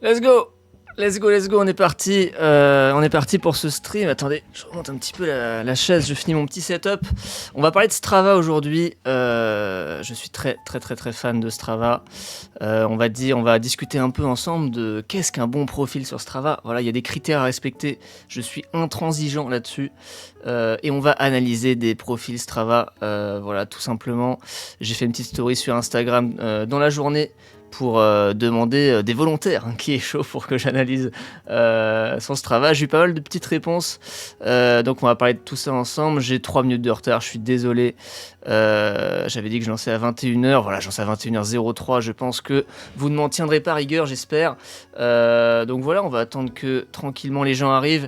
Let's go! Let's go, let's go, on est parti pour ce stream. Attendez, je remonte un petit peu la chaise, je finis mon petit setup. On va parler de Strava aujourd'hui. Je suis très fan de Strava. On va discuter un peu ensemble de qu'est-ce qu'un bon profil sur Strava. Voilà, il y a des critères à respecter. Je suis intransigeant là-dessus. Et on va analyser des profils Strava. Voilà, tout simplement. J'ai fait une petite story sur Instagram dans la journée pour demander des volontaires qui est chaud pour que j'analyse son Strava. J'ai eu pas mal de petites réponses, donc on va parler de tout ça ensemble. J'ai 3 minutes de retard, je suis désolé. J'avais dit que je lançais à 21h, voilà, je lance à 21h03. Je pense que vous ne m'en tiendrez pas rigueur, j'espère. Donc voilà, on va attendre que tranquillement les gens arrivent.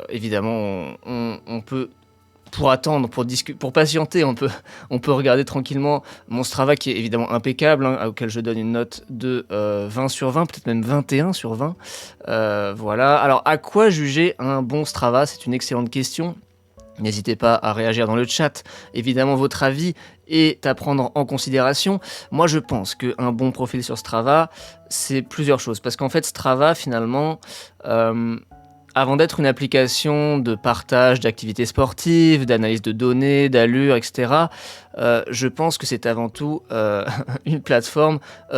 Évidemment, on peut... Pour attendre, pour patienter, on peut regarder tranquillement mon Strava qui est évidemment impeccable, auquel je donne une note de 20 sur 20, peut-être même 21 sur 20. Voilà. Alors, à quoi juger un bon Strava ? C'est une excellente question. N'hésitez pas à réagir dans le chat. Évidemment, votre avis est à prendre en considération. Moi, je pense qu'un bon profil sur Strava, c'est plusieurs choses. Parce qu'en fait, Strava, finalement... avant d'être une application de partage d'activités sportives, d'analyse de données, d'allure, etc., je pense que c'est avant tout une plateforme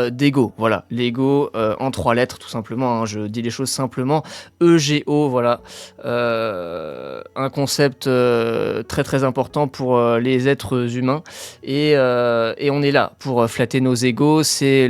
d'ego. Voilà, l'ego en 3 lettres tout simplement, hein, je dis les choses simplement. EGO, voilà. Un concept très important pour les êtres humains. Et on est là pour flatter nos égos, c'est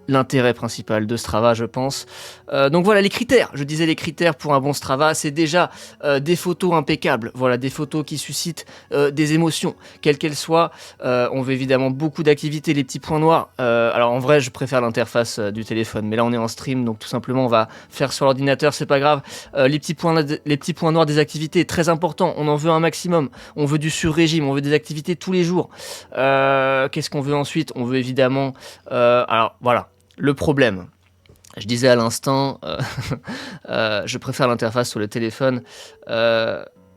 l'intérêt principal de Strava, je pense. Donc voilà, les critères. Je disais les critères pour un bon Strava, c'est déjà des photos impeccables. Voilà, des photos qui suscitent des émotions, quelles qu'elles soient. On veut évidemment beaucoup d'activités, les petits points noirs. Alors en vrai, je préfère l'interface du téléphone, mais là on est en stream, donc tout simplement on va faire sur l'ordinateur, c'est pas grave. Les petits points noirs des activités, très important. On en veut un maximum. On veut du sur-régime, on veut des activités tous les jours. Qu'est-ce qu'on veut ensuite ? On veut évidemment... alors voilà. Le problème, je disais à l'instant, je préfère l'interface sur le téléphone.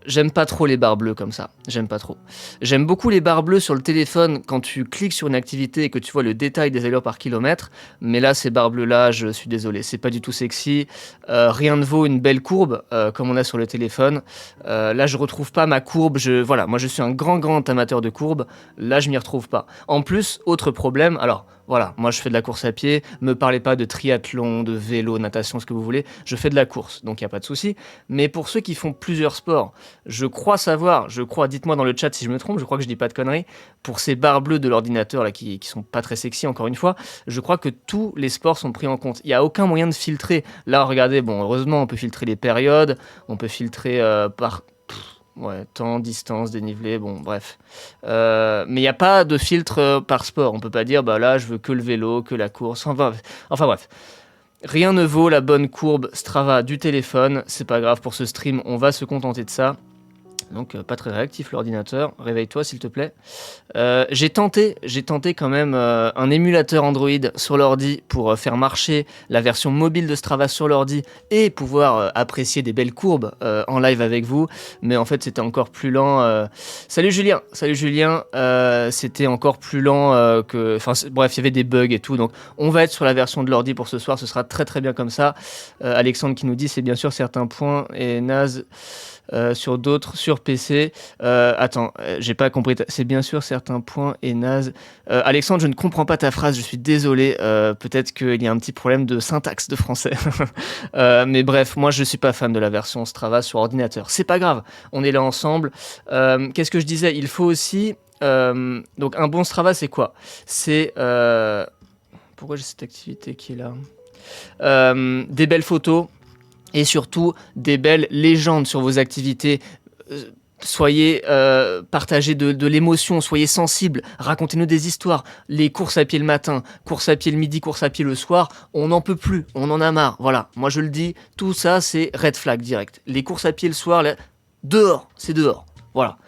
J'aime pas trop les barres bleues comme ça, j'aime pas trop. J'aime beaucoup les barres bleues sur le téléphone quand tu cliques sur une activité et que tu vois le détail des allures par kilomètre, mais là, ces barres bleues-là, je suis désolé, c'est pas du tout sexy. Rien ne vaut une belle courbe comme on a sur le téléphone. Là, je retrouve pas ma courbe, voilà, moi je suis un grand amateur de courbes, là je m'y retrouve pas. En plus, autre problème, alors... Voilà, moi je fais de la course à pied, me parlez pas de triathlon, de vélo, natation, ce que vous voulez, je fais de la course, donc il n'y a pas de souci. Mais pour ceux qui font plusieurs sports, je crois, dites-moi dans le chat si je me trompe, je crois que je dis pas de conneries, pour ces barres bleues de l'ordinateur là qui sont pas très sexy encore une fois, je crois que tous les sports sont pris en compte. Il n'y a aucun moyen de filtrer. Là, regardez, bon, heureusement, on peut filtrer les périodes, on peut filtrer par... Ouais, temps, distance, dénivelé, bon, bref. Mais il n'y a pas de filtre par sport. On peut pas dire, bah là, je veux que le vélo, que la course. Enfin bref. Rien ne vaut la bonne courbe Strava du téléphone. C'est pas grave pour ce stream, on va se contenter de ça. Donc pas très réactif l'ordinateur, réveille-toi s'il te plaît. J'ai tenté quand même un émulateur Android sur l'ordi pour faire marcher la version mobile de Strava sur l'ordi et pouvoir apprécier des belles courbes en live avec vous, mais en fait c'était encore plus lent. Salut Julien, c'était encore plus lent bref, il y avait des bugs et tout, donc on va être sur la version de l'ordi pour ce soir, ce sera très bien comme ça. Alexandre qui nous dit c'est bien sûr certains points et naze sur d'autres, sur PC. Attends, j'ai pas compris. C'est bien sûr certains points et naze. Alexandre, je ne comprends pas ta phrase, je suis désolé. Peut-être qu'il y a un petit problème de syntaxe de français. Mais bref, moi je suis pas fan de la version Strava sur ordinateur. C'est pas grave, on est là ensemble. Qu'est-ce que je disais ? Il faut aussi... donc un bon Strava, c'est quoi ? C'est... Pourquoi j'ai cette activité qui est là ? Des belles photos. Et surtout, des belles légendes sur vos activités. Soyez partagez de l'émotion, soyez sensibles, racontez-nous des histoires. Les courses à pied le matin, courses à pied le midi, courses à pied le soir, on n'en peut plus, on en a marre. Voilà, moi je le dis, tout ça c'est red flag direct. Les courses à pied le soir, dehors, c'est dehors. Voilà.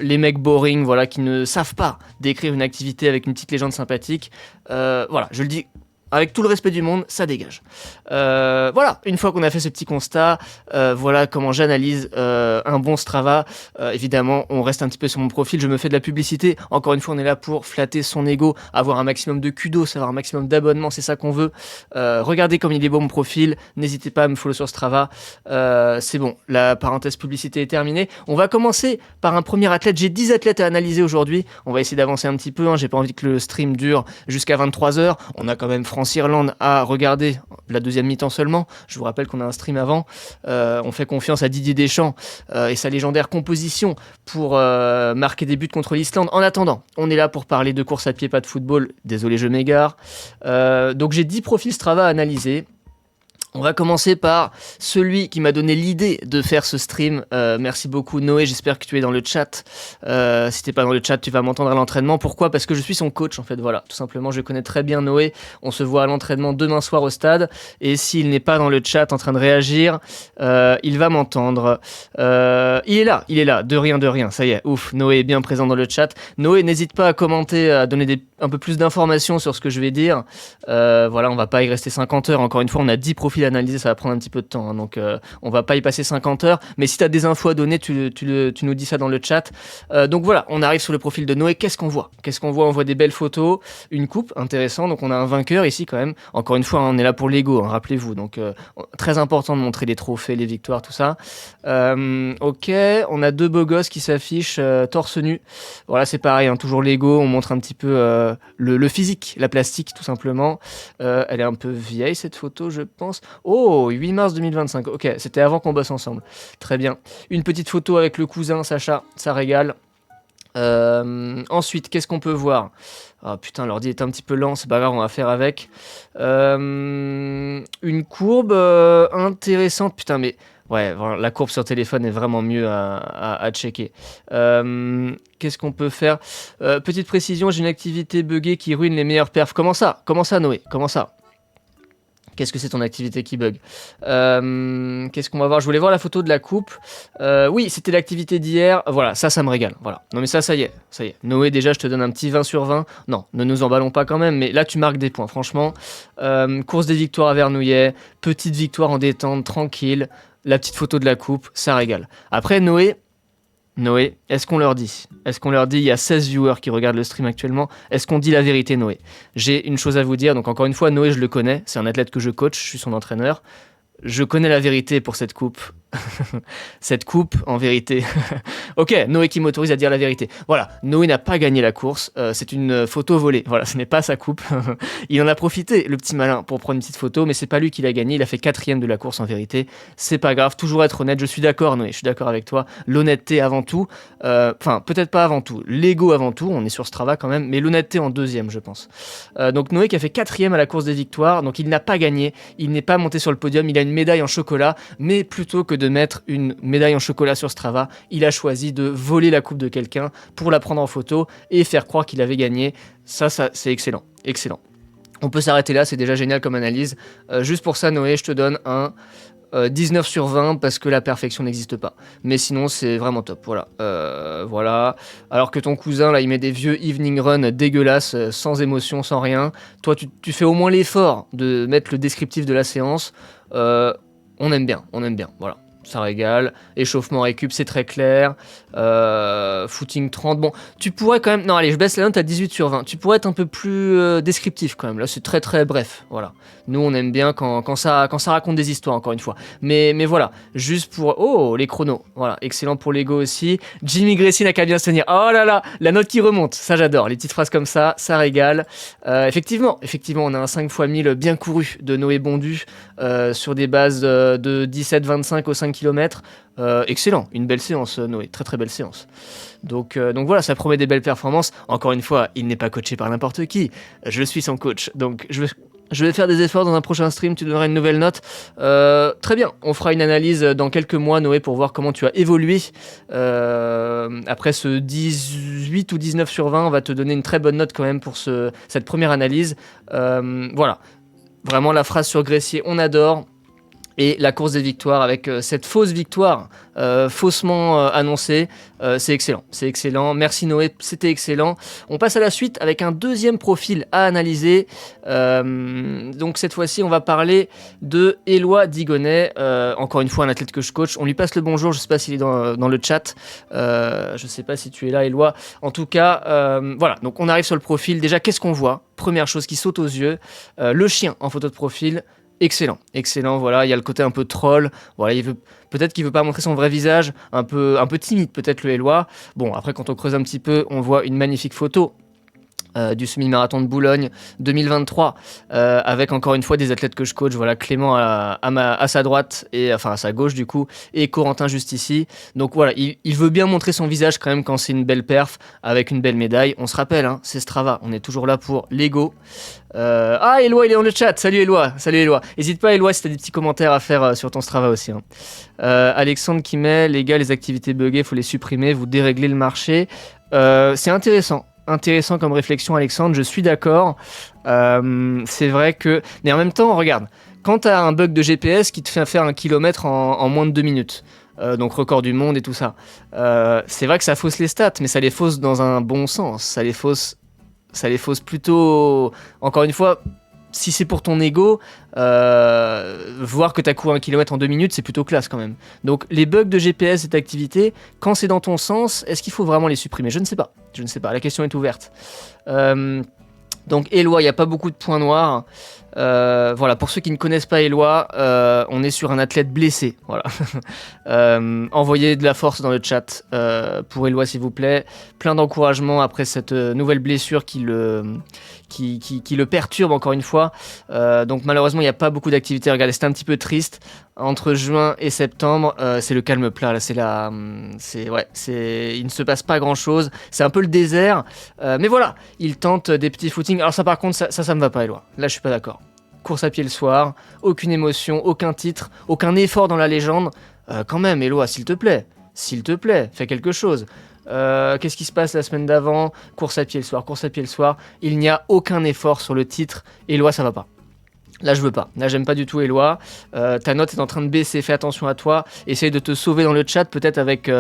Les mecs boring, voilà, qui ne savent pas décrire une activité avec une petite légende sympathique. Voilà, je le dis avec tout le respect du monde, ça dégage. Voilà, une fois qu'on a fait ce petit constat, voilà comment j'analyse un bon Strava. Évidemment, on reste un petit peu sur mon profil, je me fais de la publicité. Encore une fois, on est là pour flatter son ego, avoir un maximum de kudos, avoir un maximum d'abonnements, c'est ça qu'on veut. Regardez comme il est beau mon profil, n'hésitez pas à me follow sur Strava. C'est bon, la parenthèse publicité est terminée. On va commencer par un premier athlète. J'ai 10 athlètes à analyser aujourd'hui. On va essayer d'avancer un petit peu, hein. J'ai pas envie que le stream dure jusqu'à 23h. On a quand même France-Irlande à regarder, la deuxième mi-temps seulement. Je vous rappelle qu'on a un stream avant. On fait confiance à Didier Deschamps et sa légendaire composition pour marquer des buts contre l'Islande. En attendant, on est là pour parler de course à pied, pas de football. Désolé, je m'égare. Donc j'ai 10 profils Strava à analyser. On va commencer par celui qui m'a donné l'idée de faire ce stream. Merci beaucoup Noé, j'espère que tu es dans le chat. Si t'es pas dans le chat, tu vas m'entendre à l'entraînement. Pourquoi ? Parce que je suis son coach en fait, voilà. Tout simplement, je connais très bien Noé. On se voit à l'entraînement demain soir au stade. Et s'il n'est pas dans le chat en train de réagir, il va m'entendre. Il est là, de rien. Ça y est, ouf, Noé est bien présent dans le chat. Noé, n'hésite pas à commenter, à donner un peu plus d'informations sur ce que je vais dire. Voilà, on va pas y rester 50 heures. Encore une fois, on a 10 profils à analyser, ça va prendre un petit peu de temps, hein, donc on va pas y passer 50 heures, mais si tu as des infos à donner, tu nous dis ça dans le chat. Donc voilà, on arrive sur le profil de Noé. Qu'est-ce qu'on voit ? On voit des belles photos, une coupe, intéressant, donc on a un vainqueur ici quand même. Encore une fois, hein, on est là pour l'ego, hein, rappelez-vous, donc très important de montrer les trophées, les victoires, tout ça. Ok, on a 2 beaux gosses qui s'affichent torse nu. Voilà, c'est pareil, hein, toujours l'ego, on montre un petit peu le physique, la plastique tout simplement. Elle est un peu vieille cette photo, je pense. Oh, 8 mars 2025. Ok, c'était avant qu'on bosse ensemble. Très bien. Une petite photo avec le cousin Sacha, ça régale. Ensuite, qu'est-ce qu'on peut voir ? Ah putain, l'ordi est un petit peu lent, c'est pas grave, on va faire avec. Une courbe intéressante. Putain, mais ouais, voilà, la courbe sur téléphone est vraiment mieux à checker. Qu'est-ce qu'on peut faire ? Petite précision, j'ai une activité buggée qui ruine les meilleurs perfs. Comment ça, Noé ? Comment ça ? Qu'est-ce que c'est ton activité qui bug ? Qu'est-ce qu'on va voir ? Je voulais voir la photo de la coupe. Oui, c'était l'activité d'hier. Voilà, ça me régale. Voilà. Non mais ça y est. Noé, déjà, je te donne un petit 20 sur 20. Non, ne nous emballons pas quand même, mais là, tu marques des points, franchement. Course des victoires à Vernouillet, petite victoire en détente, tranquille. La petite photo de la coupe, ça régale. Après, Noé, est-ce qu'on leur dit ? Il y a 16 viewers qui regardent le stream actuellement. Est-ce qu'on dit la vérité, Noé ? J'ai une chose à vous dire. Donc encore une fois, Noé, je le connais. C'est un athlète que je coach. Je suis son entraîneur. Je connais la vérité pour cette coupe. Cette coupe, en vérité. Ok, Noé qui m'autorise à dire la vérité. Voilà, Noé n'a pas gagné la course. C'est une photo volée. Voilà, ce n'est pas sa coupe. Il en a profité, le petit malin, pour prendre une petite photo, mais c'est pas lui qui l'a gagné. Il a fait 4e de la course en vérité. C'est pas grave, toujours être honnête. Je suis d'accord, Noé, je suis d'accord avec toi. L'honnêteté avant tout. Enfin, peut-être pas avant tout. L'ego avant tout. On est sur Strava quand même, mais l'honnêteté en 2e, je pense. Donc Noé qui a fait 4e à la course des victoires. Donc il n'a pas gagné. Il n'est pas monté sur le podium. Il a une médaille en chocolat, mais plutôt que de mettre une médaille en chocolat sur Strava, il a choisi de voler la coupe de quelqu'un pour la prendre en photo et faire croire qu'il avait gagné. Ça c'est excellent. On peut s'arrêter là, c'est déjà génial comme analyse. Juste pour ça, Noé, je te donne un 19 sur 20 parce que la perfection n'existe pas. Mais sinon, c'est vraiment top. Voilà. Alors que ton cousin, là, il met des vieux evening run dégueulasses, sans émotion, sans rien. Toi, tu fais au moins l'effort de mettre le descriptif de la séance. On aime bien. Voilà. Ça régale. Échauffement récup, c'est très clair. Footing 30. Bon, tu pourrais quand même... Non, allez, je baisse la note à 18 sur 20. Tu pourrais être un peu plus descriptif quand même. Là, c'est très très bref. Voilà. Nous, on aime bien quand ça raconte des histoires, encore une fois. Mais voilà. Juste pour... Oh, les chronos. Voilà. Excellent pour l'ego aussi. Jimmy Gracie n'a qu'à bien se tenir. Oh là là, la note qui remonte. Ça, j'adore. Les petites phrases comme ça régale. Effectivement, on a un 5 x 1000 bien couru de Noé Bondu sur des bases de 17-25 au 5 km. Excellent, une belle séance, Noé, très très belle séance. Donc voilà, ça promet des belles performances. Encore une fois, il n'est pas coaché par n'importe qui. Je suis son coach, donc je vais faire des efforts dans un prochain stream, tu donneras une nouvelle note. Très bien, on fera une analyse dans quelques mois, Noé, pour voir comment tu as évolué. Après ce 18 ou 19 sur 20, on va te donner une très bonne note quand même pour cette première analyse. Voilà, vraiment la phrase sur Gressier, on adore. Et la course des victoires avec cette fausse victoire faussement annoncée, c'est excellent. Merci Noé, c'était excellent. On passe à la suite avec un deuxième profil à analyser. Donc cette fois-ci, on va parler de Éloi Digonnet, encore une fois un athlète que je coach. On lui passe le bonjour, je ne sais pas s'il est dans le chat. Je ne sais pas si tu es là, Éloi. En tout cas, voilà, donc on arrive sur le profil. Déjà, qu'est-ce qu'on voit ? Première chose qui saute aux yeux, le chien en photo de profil. Excellent, voilà, il y a le côté un peu troll, voilà, peut-être qu'il veut pas montrer son vrai visage, un peu timide peut-être le Éloi. Bon, après quand on creuse un petit peu, on voit une magnifique photo du semi-marathon de Boulogne 2023 avec encore une fois des athlètes que je coach, voilà, Clément à sa droite et enfin à sa gauche du coup, et Corentin juste ici. Donc voilà, il veut bien montrer son visage quand même quand c'est une belle perf avec une belle médaille. On se rappelle, hein, c'est Strava, on est toujours là pour l'ego. Éloi il est dans le chat, salut Éloi. N'hésite pas Éloi si t'as des petits commentaires à faire sur ton Strava aussi, hein. Alexandre qui met, les gars, les activités buggées, faut les supprimer, vous déréglez le marché. C'est intéressant comme réflexion, Alexandre, je suis d'accord. C'est vrai que... Mais en même temps, regarde, quand tu as un bug de GPS qui te fait faire 1 kilomètre en moins de 2 minutes, donc record du monde et tout ça, c'est vrai que ça fausse les stats, mais ça les fausse dans un bon sens. Ça les fausse plutôt... Encore une fois, si c'est pour ton ego, voir que tu as couru 1 kilomètre en 2 minutes, c'est plutôt classe quand même. Donc les bugs de GPS, cette activité, quand c'est dans ton sens, est-ce qu'il faut vraiment les supprimer ? Je ne sais pas, la question est ouverte. Donc Éloi, il n'y a pas beaucoup de points noirs. Voilà, pour ceux qui ne connaissent pas Éloi, on est sur un athlète blessé. Voilà. Envoyez de la force dans le chat pour Éloi s'il vous plaît. Plein d'encouragement après cette nouvelle blessure qui le perturbe encore une fois. Donc malheureusement il n'y a pas beaucoup d'activités. Regardez, c'est un petit peu triste. Entre juin et septembre, c'est le calme plat. Là, il ne se passe pas grand chose. C'est un peu le désert. Mais voilà, il tente des petits footings. Alors ça par contre, ça me va pas Éloi. Là je suis pas d'accord. Course à pied le soir, aucune émotion, aucun titre, aucun effort dans la légende. Quand même, Éloi, s'il te plaît, fais quelque chose. Qu'est-ce qui se passe la semaine d'avant ? Course à pied le soir. Il n'y a aucun effort sur le titre. Éloi, ça va pas. Là, je veux pas. Là, j'aime pas du tout Éloi. Ta note est en train de baisser. Fais attention à toi. Essaye de te sauver dans le chat, peut-être avec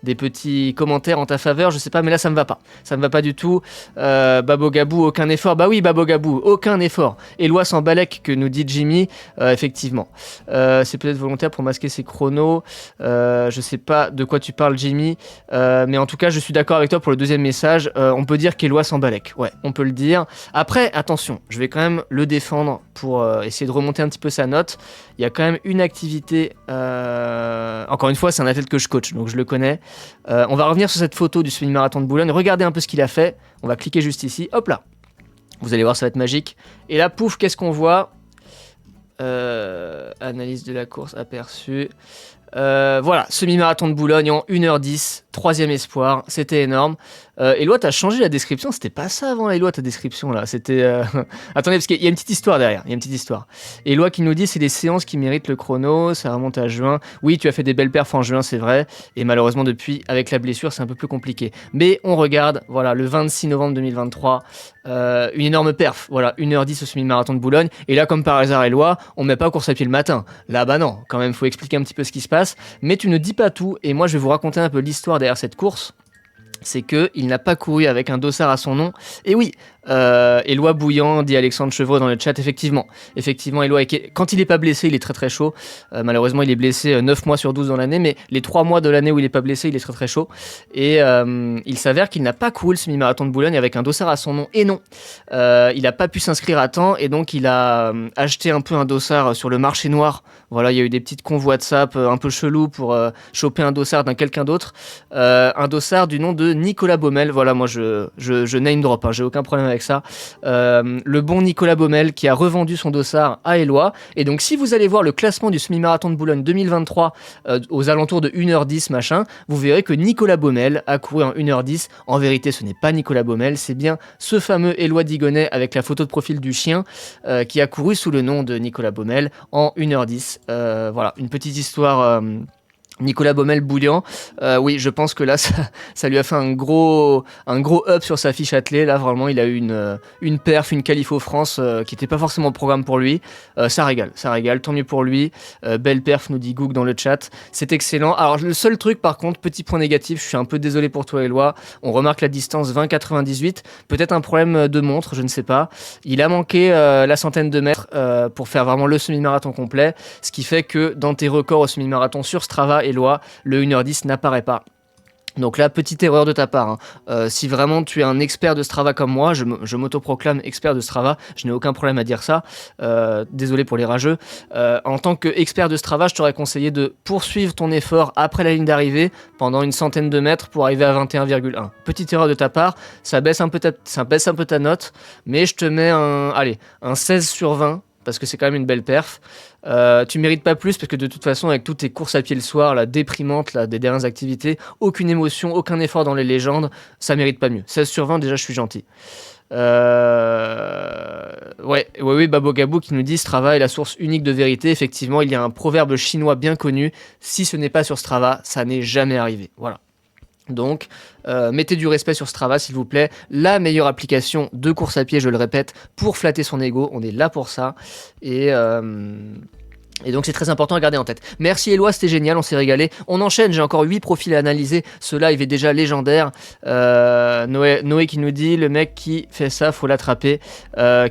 des petits commentaires en ta faveur. Je sais pas, mais là, ça me va pas. Ça me va pas du tout. Babo Gabou, aucun effort. Bah oui, Babo Gabou, aucun effort. Éloi sans balèque, que nous dit Jimmy. Effectivement. C'est peut-être volontaire pour masquer ses chronos. Je sais pas de quoi tu parles, Jimmy. Mais en tout cas, je suis d'accord avec toi pour le deuxième message. On peut dire qu'Éloi sans balèque. Ouais, on peut le dire. Après, attention, je vais quand même le défendre pour essayer de remonter un petit peu sa note. Il y a quand même une activité, encore une fois c'est un athlète que je coach donc je le connais. On va revenir sur cette photo du semi-marathon de Boulogne, regardez un peu ce qu'il a fait, on va cliquer juste ici, hop là, vous allez voir ça va être magique, et là pouf, qu'est-ce qu'on voit, analyse de la course aperçue. Voilà, semi-marathon de Boulogne en 1h10, 3e espoir, c'était énorme. Éloi, t'as changé la description, c'était pas ça avant, Éloi, ta description là, c'était... Attendez, parce qu'il y a une petite histoire derrière, Éloi qui nous dit, c'est des séances qui méritent le chrono, ça remonte à juin. Oui, tu as fait des belles perfs en juin, c'est vrai, et malheureusement depuis, avec la blessure, c'est un peu plus compliqué. Mais on regarde, voilà, le 26 novembre 2023, une énorme perf, voilà, 1h10 au semi-marathon de Boulogne, et là, comme par hasard, Éloi, on met pas course à pied le matin. Là, bah non, quand même, faut expliquer un petit peu ce qui se passe, mais tu ne dis pas tout, et moi, je vais vous raconter un peu l'histoire derrière cette course. C'est qu'il n'a pas couru avec un dossard à son nom. Et oui, Éloi bouillant, dit Alexandre Chevreux dans le chat, effectivement, Éloi, quand il n'est pas blessé, il est très très chaud. Malheureusement, il est blessé 9 mois sur 12 dans l'année, mais les 3 mois de l'année où il n'est pas blessé, il est très très chaud. Et il s'avère qu'il n'a pas couru le semi-marathon de Boulogne avec un dossard à son nom. Et non, il n'a pas pu s'inscrire à temps, et donc il a acheté un peu un dossard sur le marché noir. Voilà, il y a eu des petites convois de sap un peu chelous pour choper un dossard d'un quelqu'un d'autre. Un dossard du nom de Nicolas Baumel. Voilà, moi je name drop, hein, j'ai aucun problème avec ça. Le bon Nicolas Baumel qui a revendu son dossard à Éloi. Et donc si vous allez voir le classement du semi-marathon de Boulogne 2023 aux alentours de 1h10 machin, vous verrez que Nicolas Baumel a couru en 1h10. En vérité, ce n'est pas Nicolas Baumel, c'est bien ce fameux Éloi Digonnet avec la photo de profil du chien qui a couru sous le nom de Nicolas Baumel en 1h10. Voilà, une petite histoire Nicolas Baumel-Bouillant, oui, je pense que là, ça lui a fait un gros up sur sa fiche attelée. Là, vraiment, il a eu une perf, une qualif au France qui n'était pas forcément au programme pour lui. Ça régale, tant mieux pour lui. Belle perf, nous dit Goog dans le chat. C'est excellent. Alors, le seul truc, par contre, petit point négatif, je suis un peu désolé pour toi, Éloi. On remarque la distance 20,98. Peut-être un problème de montre, je ne sais pas. Il a manqué la centaine de mètres pour faire vraiment le semi-marathon complet. Ce qui fait que dans tes records au semi-marathon sur Strava, Éloi, le 1h10 n'apparaît pas. Donc là, petite erreur de ta part. Si vraiment tu es un expert de Strava comme moi, je m'autoproclame expert de Strava, je n'ai aucun problème à dire ça. Désolé pour les rageux. En tant qu'expert de Strava, je t'aurais conseillé de poursuivre ton effort après la ligne d'arrivée pendant une centaine de mètres pour arriver à 21,1. Petite erreur de ta part, ça baisse un peu ta note, mais je te mets un 16 sur 20. Parce que c'est quand même une belle perf. Tu mérites pas plus parce que de toute façon, avec toutes tes courses à pied le soir, la déprimante, des dernières activités, aucune émotion, aucun effort dans les légendes, ça mérite pas mieux. 16 sur 20, déjà je suis gentil. Oui, Babo Gabou qui nous dit Strava est la source unique de vérité. Effectivement, il y a un proverbe chinois bien connu, si ce n'est pas sur Strava, ça n'est jamais arrivé. Voilà. Donc, mettez du respect sur Strava, s'il vous plaît. La meilleure application de course à pied, je le répète, pour flatter son ego. On est là pour ça. Et donc c'est très important à garder en tête. Merci Éloi, c'était génial, on s'est régalé. On enchaîne, j'ai encore 8 profils à analyser. Ce live est déjà légendaire. Noé qui nous dit, le mec qui fait ça, faut l'attraper.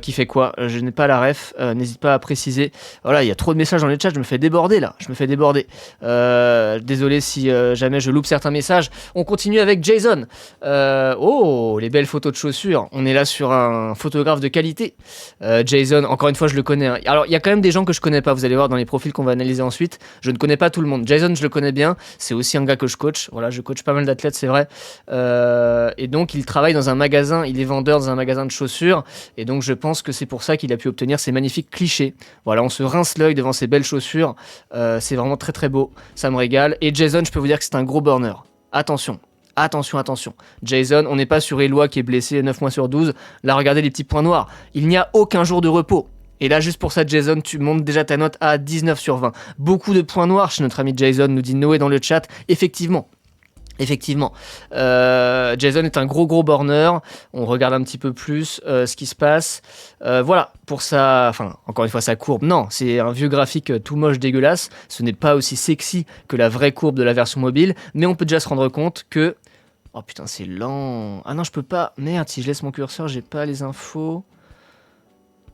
Qui fait quoi? Je n'ai pas la ref, n'hésite pas à préciser. Voilà, il y a trop de messages dans le chat, je me fais déborder là. Désolé si jamais je loupe certains messages. On continue avec Jason. Les belles photos de chaussures. On est là sur un photographe de qualité. Jason, encore une fois, je le connais. Alors, il y a quand même des gens que je connais pas, vous allez voir dans les profils qu'on va analyser ensuite. Je ne connais pas tout le monde. Jason, je le connais bien. C'est aussi un gars que je coach. Voilà, je coach pas mal d'athlètes, c'est vrai. Et donc, il travaille dans un magasin. Il est vendeur dans un magasin de chaussures. Et donc, je pense que c'est pour ça qu'il a pu obtenir ces magnifiques clichés. Voilà, on se rince l'œil devant ces belles chaussures. C'est vraiment très très beau. Ça me régale. Et Jason, je peux vous dire que c'est un gros burner. Attention. Jason, on n'est pas sur Éloi qui est blessé 9 mois sur 12. Là, regardez les petits points noirs. Il n'y a aucun jour de repos. Et là, juste pour ça, Jason, tu montes déjà ta note à 19 sur 20. Beaucoup de points noirs chez notre ami Jason, nous dit Noé dans le chat. Effectivement. Jason est un gros burner. On regarde un petit peu plus ce qui se passe. Voilà, pour sa... Enfin, encore une fois, sa courbe. Non, c'est un vieux graphique tout moche, dégueulasse. Ce n'est pas aussi sexy que la vraie courbe de la version mobile. Mais on peut déjà se rendre compte que... Oh putain, c'est lent. Ah non, je peux pas. Merde, si je laisse mon curseur, j'ai pas les infos...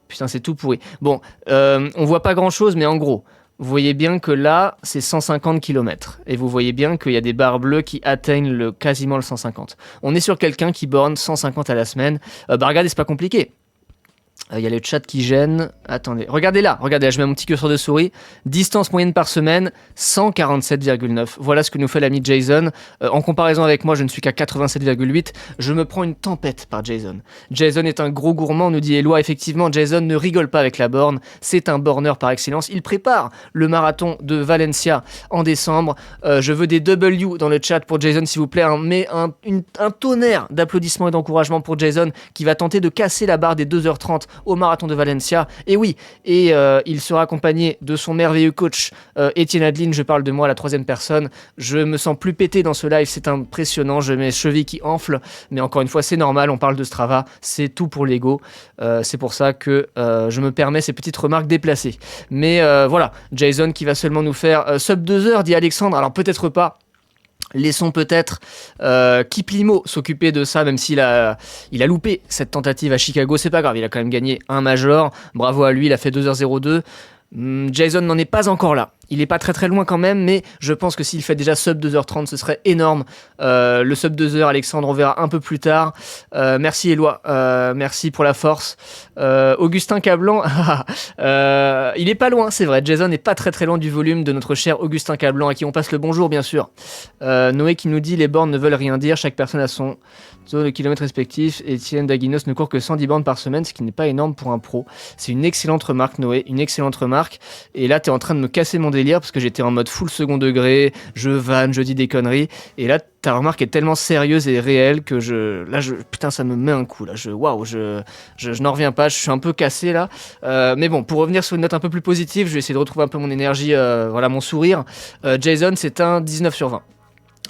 Putain, c'est tout pourri. Bon, on voit pas grand-chose, mais en gros, vous voyez bien que là, c'est 150 km. Et vous voyez bien qu'il y a des barres bleues qui atteignent quasiment le 150. On est sur quelqu'un qui borne 150 à la semaine. Regardez, c'est pas compliqué. Il y a le chat qui gêne. Attendez, regardez là, je mets mon petit curseur de souris. Distance moyenne par semaine, 147,9. Voilà ce que nous fait l'ami Jason. En comparaison avec moi, je ne suis qu'à 87,8. Je me prends une tempête par Jason. Jason est un gros gourmand, nous dit Éloi. Effectivement, Jason ne rigole pas avec la borne. C'est un borner par excellence. Il prépare le marathon de Valencia en décembre. Je veux des W dans le chat pour Jason, s'il vous plaît. Un tonnerre d'applaudissements et d'encouragement pour Jason qui va tenter de casser la barre des 2h30 au marathon de Valencia. Et oui, il sera accompagné de son merveilleux coach Étienne Adeline. Je parle de moi à la troisième personne. Je me sens plus pété dans ce live, c'est impressionnant. J'ai mes chevilles qui enflent, mais encore une fois, c'est normal. On parle de Strava, c'est tout pour l'ego. C'est pour ça que je me permets ces petites remarques déplacées. Mais voilà, Jason qui va seulement nous faire sub 2 heures, dit Alexandre. Alors peut-être pas. Laissons peut-être Kiplimo s'occuper de ça, même s'il a loupé cette tentative à Chicago, c'est pas grave, il a quand même gagné un major, bravo à lui, il a fait 2h02. Jason n'en est pas encore là. Il est pas très loin quand même, mais je pense que s'il fait déjà sub 2h30, ce serait énorme. Le sub 2h, Alexandre, on verra un peu plus tard. Merci Éloi, merci pour la force. Augustin Cablan, il est pas loin, c'est vrai. Jason n'est pas très loin du volume de notre cher Augustin Cablan, à qui on passe le bonjour, bien sûr. Noé qui nous dit, les bornes ne veulent rien dire, chaque personne a son zone de kilomètres respectif. Étienne Daguinos ne court que 110 bornes par semaine, ce qui n'est pas énorme pour un pro. C'est une excellente remarque, Noé, une excellente remarque. Et là, t'es en train de me casser mon délire parce que j'étais en mode full second degré, je vanne, je dis des conneries. Et là, ta remarque est tellement sérieuse et réelle que putain, ça me met un coup là. Waouh, je n'en reviens pas. Je suis un peu cassé là. Mais bon, pour revenir sur une note un peu plus positive, je vais essayer de retrouver un peu mon énergie, voilà, mon sourire. Jason, c'est un 19 sur 20.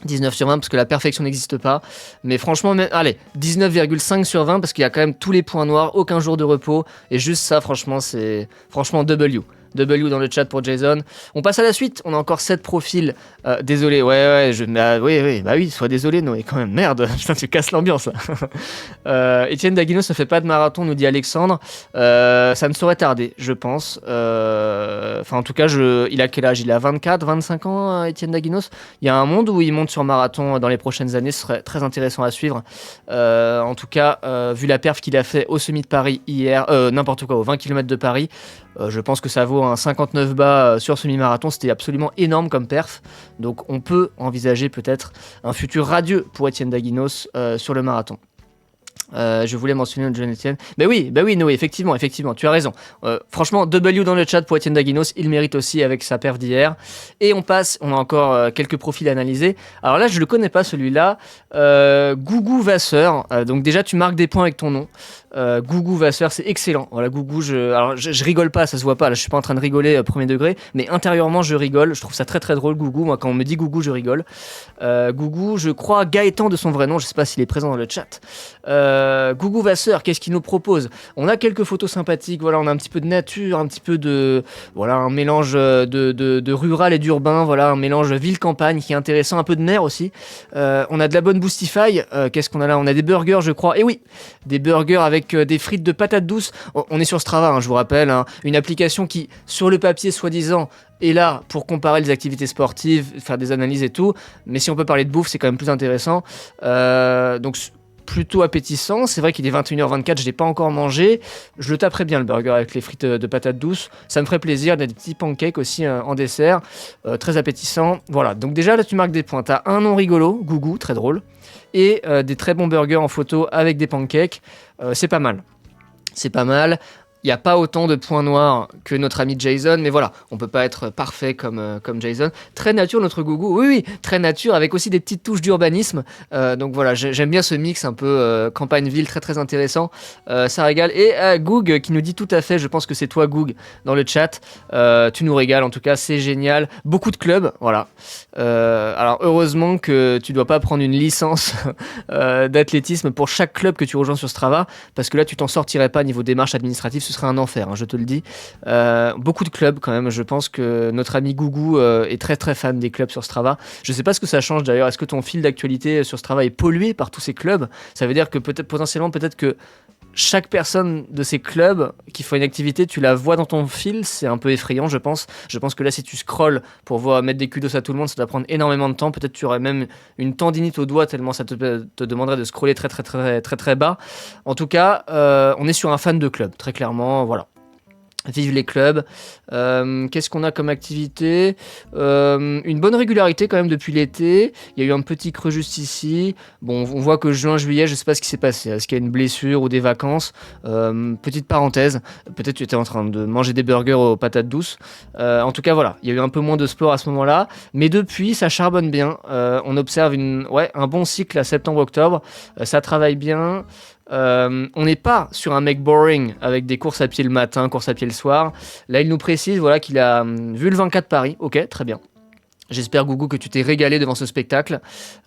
19 sur 20 parce que la perfection n'existe pas. Mais franchement, allez, 19,5 sur 20 parce qu'il y a quand même tous les points noirs, aucun jour de repos. Et juste ça, franchement, c'est franchement W. W dans le chat pour Jason. On passe à la suite. On a encore 7 profils. Désolé, oui, sois désolé, Noé, quand même. Merde, putain, tu casses l'ambiance là. Étienne Daguinos ne fait pas de marathon, nous dit Alexandre. Ça ne saurait tarder, je pense. Enfin, en tout cas, il a quel âge? Il a 24, 25 ans, Étienne Daguinos. Il y a un monde où il monte sur marathon dans les prochaines années. Ce serait très intéressant à suivre. En tout cas, vu la perf qu'il a fait au Semi de Paris hier, n'importe quoi, aux 20 km de Paris, je pense que ça vaut un 59 bas sur semi-marathon. C'était absolument énorme comme perf. Donc on peut envisager peut-être un futur radieux pour Étienne Daguinos sur le marathon. Je voulais mentionner notre jeune Étienne. Bah oui, Noé, effectivement, tu as raison. Franchement, W dans le chat pour Étienne Daguinos, il mérite aussi avec sa perf d'hier. Et on a encore quelques profils à analyser. Alors là, je le connais pas celui-là. Gougou Vasseur. Donc déjà, tu marques des points avec ton nom. Gougou Vasseur, c'est excellent. Voilà, Gougou, je rigole pas, ça se voit pas. Là, je suis pas en train de rigoler premier degré, mais intérieurement, je rigole. Je trouve ça très très drôle, Gougou. Moi, quand on me dit Gougou, je rigole. Gougou, je crois Gaëtan de son vrai nom. Je sais pas s'il est présent dans le chat. Gougou Vasseur, qu'est-ce qu'il nous propose? On a quelques photos sympathiques. Voilà, on a un petit peu de nature, un petit peu de, voilà, un mélange de rural et d'urbain. Voilà, un mélange ville-campagne qui est intéressant. Un peu de mer aussi. On a de la bonne Boostify. Qu'est-ce qu'on a là? On a des burgers, je crois. Et oui, des burgers avec des frites de patates douces. On est sur Strava, hein, je vous rappelle, hein, une application qui, sur le papier, soi-disant, est là pour comparer les activités sportives, faire des analyses et tout. Mais si on peut parler de bouffe, c'est quand même plus intéressant. Donc plutôt appétissant. C'est vrai qu'il est 21h24, je l'ai pas encore mangé. Je le taperais bien le burger avec les frites de patates douces. Ça me ferait plaisir. Il y a des petits pancakes aussi en dessert. Très appétissant. Voilà, donc déjà là tu marques des points. T'as un nom rigolo, Gougou, très drôle. Et des très bons burgers en photo avec des pancakes. C'est pas mal. C'est pas mal. Il n'y a pas autant de points noirs que notre ami Jason, mais voilà, on peut pas être parfait comme Jason. Très nature notre Gougou, oui, très nature, avec aussi des petites touches d'urbanisme. Donc voilà, j'aime bien ce mix un peu campagne-ville, très très intéressant. Ça régale. Et Goug qui nous dit tout à fait, je pense que c'est toi Goug dans le chat. Tu nous régales, en tout cas, c'est génial. Beaucoup de clubs, voilà. Alors heureusement que tu dois pas prendre une licence d'athlétisme pour chaque club que tu rejoins sur Strava, parce que là tu t'en sortirais pas niveau démarche administrative. Ce serait un enfer, hein, je te le dis. Beaucoup de clubs quand même. Je pense que notre ami Gougou est très très fan des clubs sur Strava. Je sais pas ce que ça change d'ailleurs. Est-ce que ton fil d'actualité sur Strava est pollué par tous ces clubs? Ça veut dire que peut-être que chaque personne de ces clubs qui fait une activité, tu la vois dans ton fil. C'est un peu effrayant, je pense. Je pense que là, si tu scrolles pour mettre des kudos à tout le monde, ça doit prendre énormément de temps. Peut-être tu aurais même une tendinite au doigt tellement ça te demanderait de scroller très très très très très bas. En tout cas, on est sur un fan de club, très clairement. Voilà. Vive les clubs. Qu'est-ce qu'on a comme activité? Une bonne régularité quand même depuis l'été. Il y a eu un petit creux juste ici. Bon, on voit que juin, juillet, je sais pas ce qui s'est passé. Est-ce qu'il y a une blessure ou des vacances? Petite parenthèse. Peut-être tu étais en train de manger des burgers aux patates douces. En tout cas, voilà. Il y a eu un peu moins de sport à ce moment-là. Mais depuis, ça charbonne bien. On observe un bon cycle à septembre-octobre. Ça travaille bien. On n'est pas sur un mec boring avec des courses à pied le matin, courses à pied le soir. Là, il nous précise voilà, qu'il a vu le 24 Paris. Ok, très bien. J'espère, Gougou, que tu t'es régalé devant ce spectacle.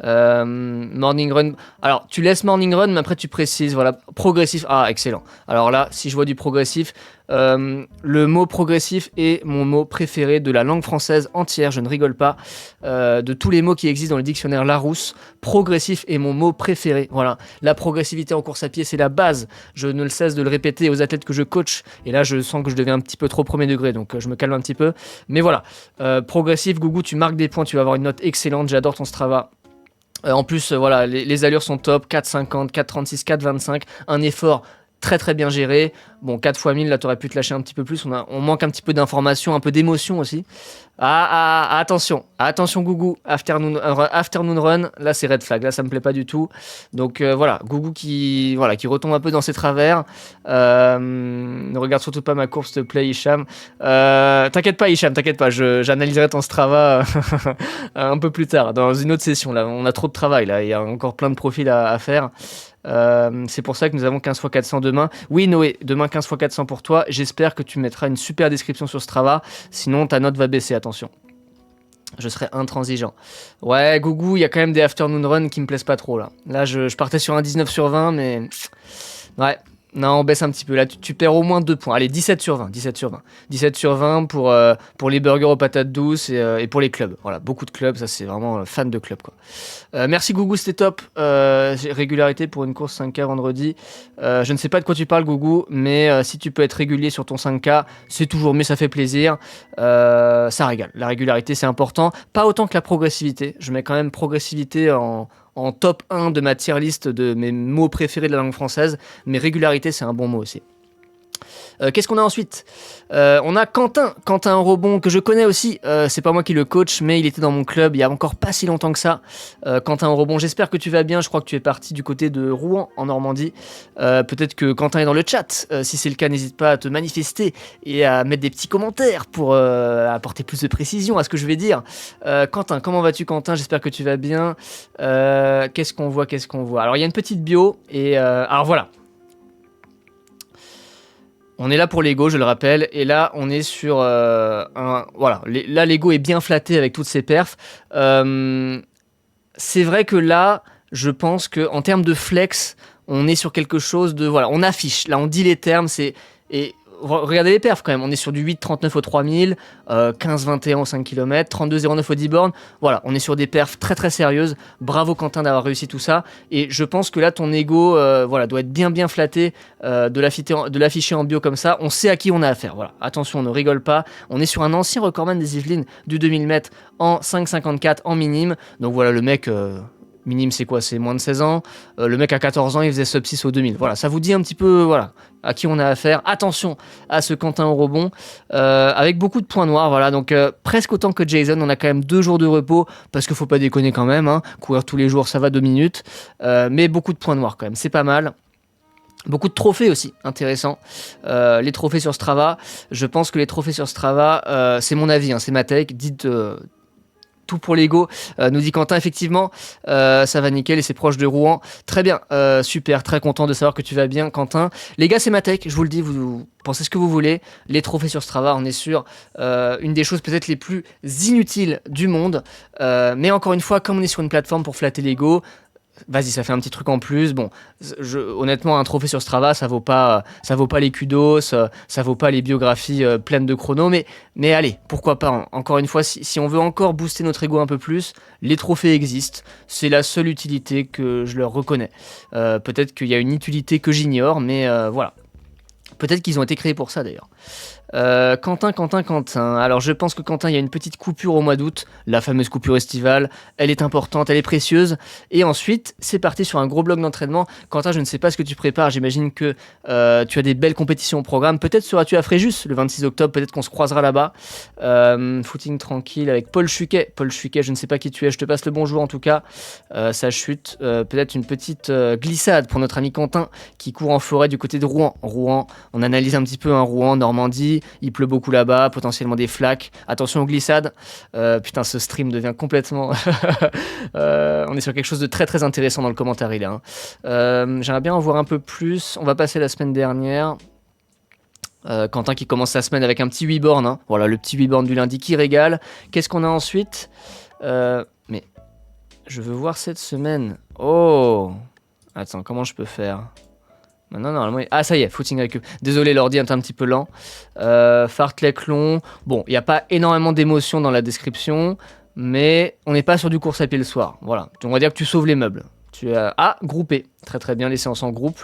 Morning Run. Alors, tu laisses Morning Run, mais après, tu précises. Voilà, progressif. Ah, excellent. Alors là, si je vois du progressif, le mot progressif est mon mot préféré de la langue française entière. Je ne rigole pas. De tous les mots qui existent dans le dictionnaire Larousse, progressif est mon mot préféré. Voilà. La progressivité en course à pied, c'est la base. Je ne cesse de le répéter aux athlètes que je coach. Et là, je sens que je deviens un petit peu trop premier degré. Donc, je me calme un petit peu. Mais voilà. Progressif, Gougou, tu marques des points. Tu vas avoir une note excellente. J'adore ton Strava. En plus, voilà, les allures sont top. 4,50, 4,36, 4,25. Un effort très très bien géré. Bon, 4 fois 1000, là, t'aurais pu te lâcher un petit peu plus. On manque un petit peu d'informations, un peu d'émotion aussi. Attention Gougou, afternoon run, là c'est red flag, là ça me plaît pas du tout. Donc voilà, Gougou qui retombe un peu dans ses travers. Ne regarde surtout pas ma course, s'il te plaît, Hicham. T'inquiète pas, Hicham, t'inquiète pas, j'analyserai ton Strava un peu plus tard, dans une autre session. Là, on a trop de travail, là, il y a encore plein de profils à faire. C'est pour ça que nous avons 15 x 400 demain. Oui Noé, demain 15 x 400 pour toi. J'espère que tu mettras une super description sur Strava. Sinon ta note va baisser, attention. Je serai intransigeant. Ouais, Gougou, il y a quand même des afternoon run qui me plaisent pas trop là. Là, je partais sur un 19 sur 20, mais... Ouais, non, on baisse un petit peu. Là, tu perds au moins 2 points. Allez, 17 sur 20. 17 sur 20. 17 sur 20 pour les burgers aux patates douces et pour les clubs. Voilà, beaucoup de clubs. Ça, c'est vraiment fan de clubs, quoi. Merci Gougou, c'était top. Régularité pour une course 5K vendredi. Je ne sais pas de quoi tu parles, Gougou, mais si tu peux être régulier sur ton 5K, c'est toujours mieux, ça fait plaisir. Ça régale. La régularité, c'est important. Pas autant que la progressivité. Je mets quand même progressivité en top 1 de ma tier list de mes mots préférés de la langue française, mais régularité, c'est un bon mot aussi. Qu'est-ce qu'on a ensuite? On a Quentin Robon, que je connais aussi. C'est pas moi qui le coach, mais il était dans mon club il y a encore pas si longtemps que ça. Quentin Robon, j'espère que tu vas bien. Je crois que tu es parti du côté de Rouen, en Normandie. Peut-être que Quentin est dans le chat. Si c'est le cas, n'hésite pas à te manifester et à mettre des petits commentaires pour apporter plus de précision à ce que je vais dire. Quentin, comment vas-tu, Quentin? J'espère que tu vas bien. Qu'est-ce qu'on voit? Alors, il y a une petite bio. Et alors, voilà. On est là pour l'ego, je le rappelle, et là on est sur voilà, là l'ego est bien flatté avec toutes ses perfs. C'est vrai que là, je pense que en termes de flex, on est sur quelque chose de voilà, on affiche, là on dit les termes, et regardez les perfs quand même, on est sur du 8,39 au 3000, 15,21 au 5 km, 32,09 au 10 bornes, voilà, on est sur des perfs très très sérieuses. Bravo Quentin d'avoir réussi tout ça, et je pense que là ton ego voilà, doit être bien flatté de l'afficher en bio comme ça. On sait à qui on a affaire, voilà, attention, on ne rigole pas, on est sur un ancien recordman des Yvelines du 2000 mètres en 5,54 en minime, donc voilà, le mec... minime, c'est quoi? C'est moins de 16 ans. Le mec à 14 ans, il faisait sub 6 au 2000. Voilà, ça vous dit un petit peu voilà, à qui on a affaire. Attention à ce Quentin au rebond, avec beaucoup de points noirs. Voilà, donc presque autant que Jason. On a quand même 2 jours de repos, parce qu'il faut pas déconner quand même. Hein. Courir tous les jours, ça va 2 minutes. Mais beaucoup de points noirs quand même, c'est pas mal. Beaucoup de trophées aussi, intéressant. Les trophées sur Strava. Je pense que les trophées sur Strava, c'est mon avis, hein, c'est ma take. Dites... tout pour l'ego, nous dit Quentin, effectivement, ça va nickel et c'est proche de Rouen. Très bien, super, très content de savoir que tu vas bien, Quentin. Les gars, c'est ma tech, je vous le dis, vous pensez ce que vous voulez. Les trophées sur Strava, on est sur une des choses peut-être les plus inutiles du monde. Mais encore une fois, comme on est sur une plateforme pour flatter l'ego, vas-y, ça fait un petit truc en plus. Bon, honnêtement, un trophée sur Strava, ça vaut pas les kudos, ça vaut pas les biographies pleines de chronos, mais allez, pourquoi pas. Hein. Encore une fois, si on veut encore booster notre ego un peu plus, les trophées existent. C'est la seule utilité que je leur reconnais. Peut-être qu'il y a une utilité que j'ignore, mais voilà. Peut-être qu'ils ont été créés pour ça d'ailleurs. Quentin. Alors je pense que Quentin, il y a une petite coupure au mois d'août, la fameuse coupure estivale. Elle est importante, elle est précieuse. Et ensuite, c'est parti sur un gros bloc d'entraînement. Quentin, je ne sais pas ce que tu prépares. J'imagine que tu as des belles compétitions au programme. Peut-être seras-tu à Fréjus le 26 octobre. Peut-être qu'on se croisera là-bas. Footing tranquille avec Paul Chuquet. Paul Chuquet, je ne sais pas qui tu es. Je te passe le bonjour en tout cas. Ça chute. Peut-être une petite glissade pour notre ami Quentin qui court en forêt du côté de Rouen. On analyse un petit peu Rouen, Normandie. Il pleut beaucoup là-bas, potentiellement des flaques. Attention aux glissades. Putain, ce stream devient complètement... on est sur quelque chose de très très intéressant dans le commentaire là. Hein. J'aimerais bien en voir un peu plus. On va passer la semaine dernière. Quentin qui commence sa semaine avec un petit 8 bornes. Hein. Voilà, le petit 8 bornes du lundi qui régale. Qu'est-ce qu'on a ensuite? Mais je veux voir cette semaine. Oh! Attends, comment je peux faire? Maintenant, normalement... Ah, ça y est, footing récup. Désolé, l'ordi est un petit peu lent. Fartlek long. Bon, il n'y a pas énormément d'émotions dans la description, mais on n'est pas sur du course à pied le soir. Voilà, on va dire que tu sauves les meubles. Tu as... Ah, groupé. Très très bien, les séances en groupe.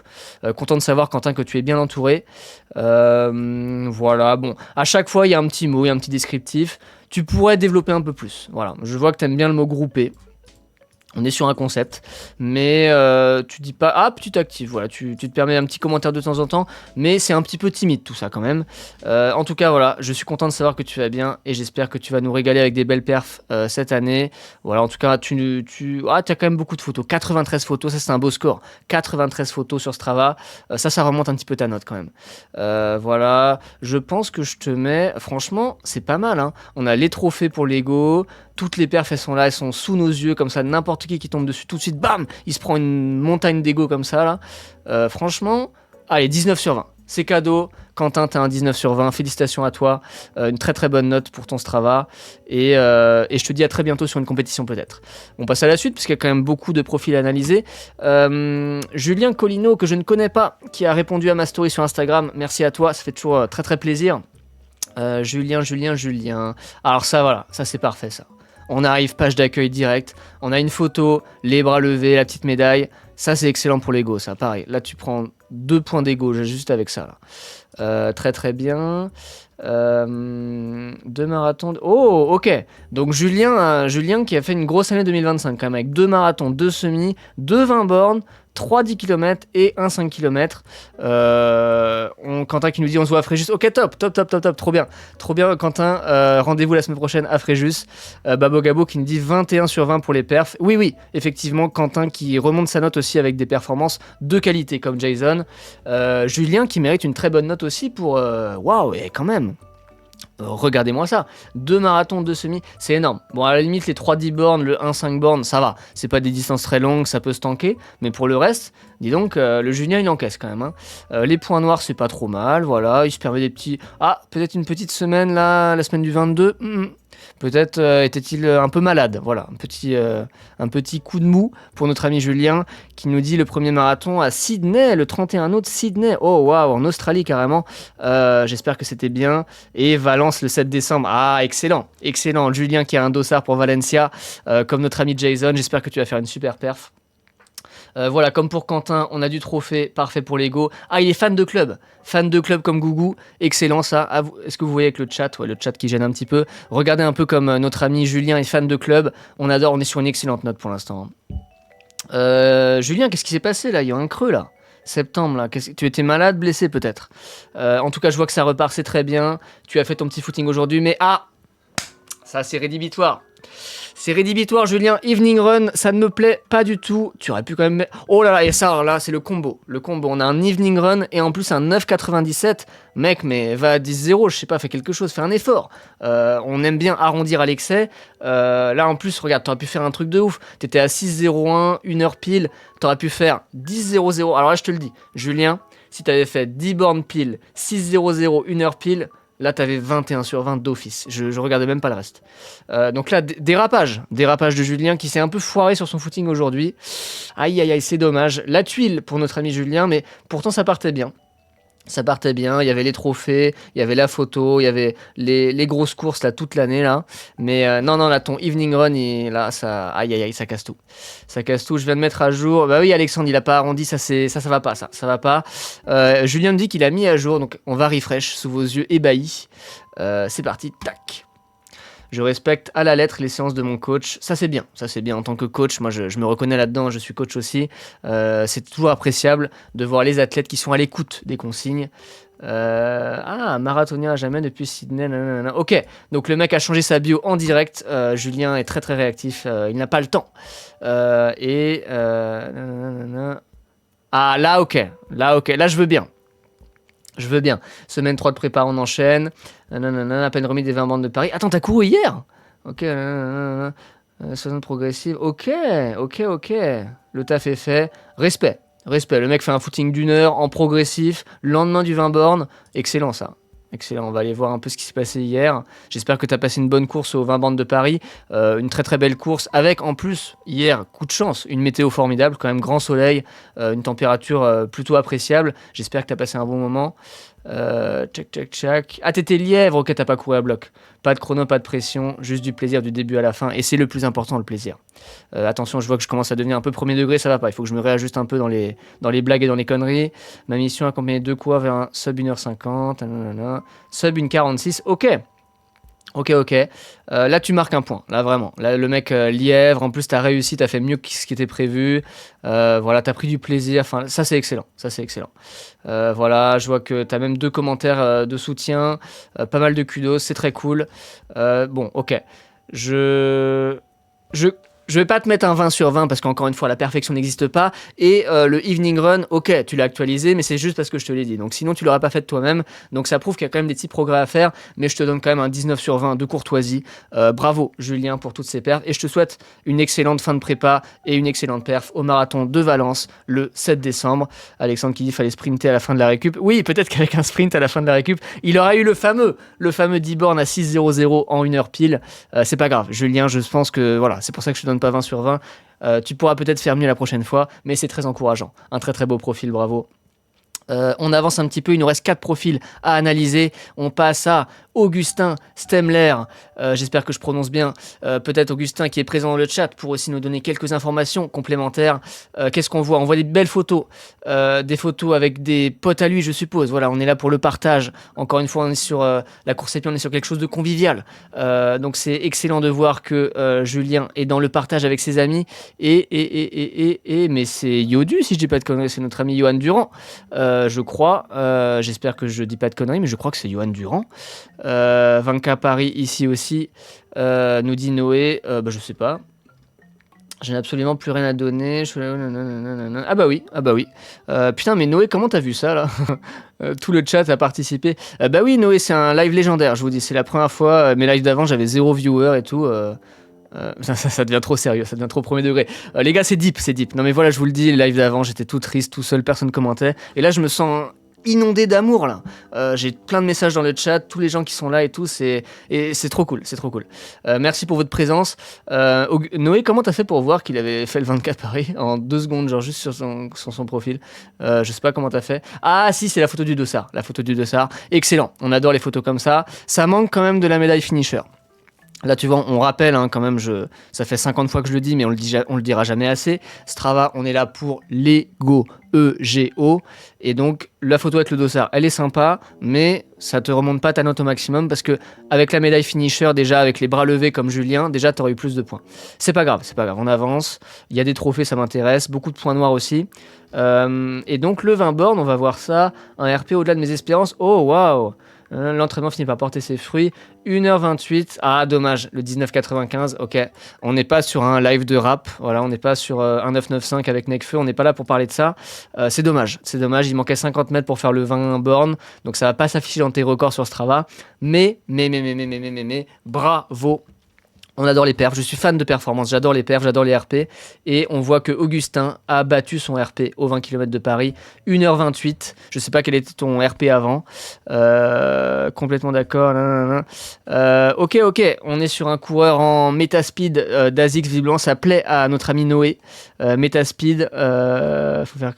Content de savoir, Quentin, que tu es bien entouré. Voilà, bon. À chaque fois, il y a un petit mot, il y a un petit descriptif. Tu pourrais développer un peu plus. Voilà, je vois que tu aimes bien le mot groupé. On est sur un concept, mais tu dis pas ah tu t'actives, voilà, tu te permets un petit commentaire de temps en temps, mais c'est un petit peu timide tout ça quand même. En tout cas voilà, je suis content de savoir que tu vas bien et j'espère que tu vas nous régaler avec des belles perfs cette année. Voilà, en tout cas t'as quand même beaucoup de photos, 93 photos, ça c'est un beau score, 93 photos sur Strava, ça remonte un petit peu ta note quand même. Voilà, je pense que je te mets, franchement c'est pas mal, hein. On a les trophées pour Lego. Toutes les perfs, elles sont là, elles sont sous nos yeux, comme ça, n'importe qui tombe dessus, tout de suite, bam, il se prend une montagne d'ego comme ça, là. Franchement, allez, 19 sur 20. C'est cadeau. Quentin, t'as un 19 sur 20. Félicitations à toi. Une très très bonne note pour ton Strava. Et je te dis à très bientôt sur une compétition peut-être. On passe à la suite, parce qu'il y a quand même beaucoup de profils à analyser. Julien Collino, que je ne connais pas, qui a répondu à ma story sur Instagram. Merci à toi, ça fait toujours très très plaisir. Julien. Alors ça, voilà, ça c'est parfait ça. On arrive, page d'accueil direct, on a une photo, les bras levés, la petite médaille, ça c'est excellent pour l'ego, ça, pareil. Là tu prends 2 points d'ego juste avec ça, là. Très très bien. 2 marathons. Oh, ok. Donc Julien qui a fait une grosse année 2025 quand même, avec 2 marathons, 2 semis, 2 20 bornes, 3 10 km et 1 5 km. Quentin qui nous dit on se voit à Fréjus. Ok, top, trop bien. Trop bien, Quentin. Rendez-vous la semaine prochaine à Fréjus. Babo Gabo qui nous dit 21 sur 20 pour les perfs. Oui, effectivement, Quentin qui remonte sa note aussi avec des performances de qualité comme Jason. Julien qui mérite une très bonne note aussi pour... Waouh, et quand même. Regardez-moi ça, 2 marathons, 2 semis, c'est énorme. Bon, à la limite, les 3 10 bornes, le 1 5 bornes, ça va. C'est pas des distances très longues, ça peut se tanker. Mais pour le reste, dis donc, le Julien, il encaisse quand même, hein. Les points noirs, c'est pas trop mal, voilà. Il se permet des petits... Ah, peut-être une petite semaine, là, la semaine du 22. Peut-être était-il un peu malade, voilà. Un petit coup de mou pour notre ami Julien, qui nous dit le premier marathon à Sydney, le 31 août, Sydney. Oh, waouh, en Australie, carrément. J'espère que c'était bien. Et Valence le 7 décembre. Ah, excellent. Julien qui a un dossard pour Valencia, comme notre ami Jason. J'espère que tu vas faire une super perf. Voilà, comme pour Quentin, on a du trophée, parfait pour l'ego. Ah, il est fan de club comme Gougou, excellent ça. Ah, est-ce que vous voyez avec le chat? Ouais, le chat qui gêne un petit peu. Regardez un peu comme notre ami Julien est fan de club. On adore, on est sur une excellente note pour l'instant. Julien, qu'est-ce qui s'est passé là? Il y a un creux là. Septembre là, tu étais malade, blessé peut-être. En tout cas, je vois que ça repart, c'est très bien. Tu as fait ton petit footing aujourd'hui, mais ça c'est rédhibitoire. C'est rédhibitoire, Julien. Evening Run, ça ne me plaît pas du tout. Tu aurais pu quand même... Oh là là, et ça, alors là, c'est le combo. On a un Evening Run et en plus un 9,97. Mec, mais va à 10-0, je sais pas, fais quelque chose, fais un effort. On aime bien arrondir à l'excès. Là, en plus, regarde, t'aurais pu faire un truc de ouf. T'étais à 6,01, 1 heure pile. T'aurais pu faire 10,00. Alors là, je te le dis, Julien, si t'avais fait 10 bornes pile, 6,00, 1 heure pile... Là, t'avais 21 sur 20 d'office. Je regardais même pas le reste. Donc là, dérapage de Julien qui s'est un peu foiré sur son footing aujourd'hui. Aïe, c'est dommage. La tuile pour notre ami Julien, mais pourtant ça partait bien. Il y avait les trophées, il y avait la photo, il y avait les grosses courses là toute l'année là. Mais non, là ton evening run, là ça, aïe, ça casse tout. Je viens de mettre à jour. Bah oui, Alexandre, il a pas arrondi, ça va pas, ça va pas. Julien me dit qu'il a mis à jour, donc on va refresh sous vos yeux ébahis. C'est parti, tac. Je respecte à la lettre les séances de mon coach. Ça c'est bien en tant que coach. Moi je me reconnais là-dedans, je suis coach aussi. C'est toujours appréciable de voir les athlètes qui sont à l'écoute des consignes. Marathonien à jamais depuis Sydney. Nanana. Ok, donc le mec a changé sa bio en direct. Julien est très très réactif. Il n'a pas le temps. Là ok. Là je veux bien. Semaine 3 de prépa, on enchaîne. À peine remis des 20 bandes de Paris. Attends, t'as couru hier? Ok. 60 progressive. Ok. Le taf est fait. Respect. Le mec fait un footing d'1 heure en progressif. Lendemain du 20 bornes. Excellent ça. Excellent, on va aller voir un peu ce qui s'est passé hier. J'espère que tu as passé une bonne course aux 20 bandes de Paris. Une très très belle course avec en plus, hier, coup de chance, une météo formidable, quand même grand soleil, une température plutôt appréciable. J'espère que tu as passé un bon moment. Check. Ah, t'étais lièvre, ok, t'as pas couru à bloc. Pas de chrono, pas de pression, juste du plaisir du début à la fin. Et c'est le plus important, le plaisir. Attention, je vois que je commence à devenir un peu premier degré, ça va pas. Il faut que je me réajuste un peu dans les blagues et dans les conneries. Ma mission accompagnée de 2 coureurs vers un sub 1h50, sub 1h46, ok. Ok, ok. Là, tu marques un point. Là, vraiment. Là, le mec lièvre. En plus, t'as réussi, t'as fait mieux que ce qui était prévu. Voilà, t'as pris du plaisir. Enfin, ça, c'est excellent. Ça, c'est excellent. Voilà, je vois que t'as même 2 commentaires de soutien. Pas mal de kudos. C'est très cool. Bon, ok. Je... Je... Je vais pas te mettre un 20 sur 20 parce qu'encore une fois, la perfection n'existe pas. Et le evening run, ok, tu l'as actualisé, mais c'est juste parce que je te l'ai dit. Donc sinon, tu l'auras pas fait de toi-même. Donc ça prouve qu'il y a quand même des petits progrès à faire. Mais je te donne quand même un 19 sur 20 de courtoisie. Bravo, Julien, pour toutes ces perfs. Et je te souhaite une excellente fin de prépa et une excellente perf au marathon de Valence le 7 décembre. Alexandre qui dit qu'il fallait sprinter à la fin de la récup. Oui, peut-être qu'avec un sprint à la fin de la récup, il aura eu le fameux 10 bornes à 6:00 en 1 heure pile. C'est pas grave, Julien, je pense que voilà, c'est pour ça que je te donne pas 20 sur 20. Tu pourras peut-être faire mieux la prochaine fois, mais c'est très encourageant. Un très très beau profil, bravo. On avance un petit peu, il nous reste 4 profils à analyser. On passe à Augustin Stemler, j'espère que je prononce bien, peut-être Augustin qui est présent dans le chat pour aussi nous donner quelques informations complémentaires. Qu'est-ce qu'on voit? On voit des belles photos, des photos avec des potes à lui, je suppose. Voilà, on est là pour le partage. Encore une fois, on est sur la course à pied, on est sur quelque chose de convivial. Donc c'est excellent de voir que Julien est dans le partage avec ses amis. Mais c'est Yodu, si je dis pas de conneries, c'est notre ami Johan Durand. Je crois, j'espère que je dis pas de conneries, mais je crois que c'est Johan Durand. 20K Paris ici aussi, nous dit Noé, je sais pas. Je n'ai absolument plus rien à donner. Ah bah oui. Putain, mais Noé, comment t'as vu ça là? Tout le chat a participé. Bah oui, Noé, c'est un live légendaire, je vous dis. C'est la première fois. Mes lives d'avant, j'avais 0 viewer et tout. Ça devient trop sérieux, ça devient trop premier degré. Les gars, c'est deep. Non mais voilà, je vous le dis, les lives d'avant, j'étais tout triste, tout seul, personne commentait. Et là, je me sens inondé d'amour là. J'ai plein de messages dans le chat, tous les gens qui sont là et tout, et c'est trop cool, c'est trop cool. Merci pour votre présence. Noé, comment t'as fait pour voir qu'il avait fait le 24 Paris en 2 secondes, genre juste sur son profil? Je sais pas comment t'as fait. Ah si, c'est la photo du dossard, Excellent, on adore les photos comme ça. Ça manque quand même de la médaille finisher. Là, tu vois, on rappelle quand même, ça fait 50 fois que je le dis, mais on le dira jamais assez. Strava, on est là pour l'ego, E-G-O. Et donc, la photo avec le dossard, elle est sympa, mais ça te remonte pas ta note au maximum parce que avec la médaille finisher, déjà avec les bras levés comme Julien, déjà t'aurais eu plus de points. C'est pas grave, on avance. Il y a des trophées, ça m'intéresse. Beaucoup de points noirs aussi. Et donc, le 20 bornes, on va voir ça. Un RP au-delà de mes espérances. Oh, waouh! L'entraînement finit par porter ses fruits. 1h28. Ah, dommage. Le 19,95. Ok. On n'est pas sur un live de rap. Voilà, on n'est pas sur un 995 avec Nekfeu. On n'est pas là pour parler de ça. C'est dommage. Il manquait 50 mètres pour faire le 20 bornes. Donc ça va pas s'afficher dans tes records sur Strava. Mais, bravo. On adore les perfs, je suis fan de performance, j'adore les perfs, j'adore les RP. Et on voit que Augustin a battu son RP au 20 km de Paris, 1h28. Je sais pas quel était ton RP avant. Complètement d'accord. Ok, on est sur un coureur en Metaspeed d'Azix, visiblement ça plaît à notre ami Noé. Metaspeed, faut faire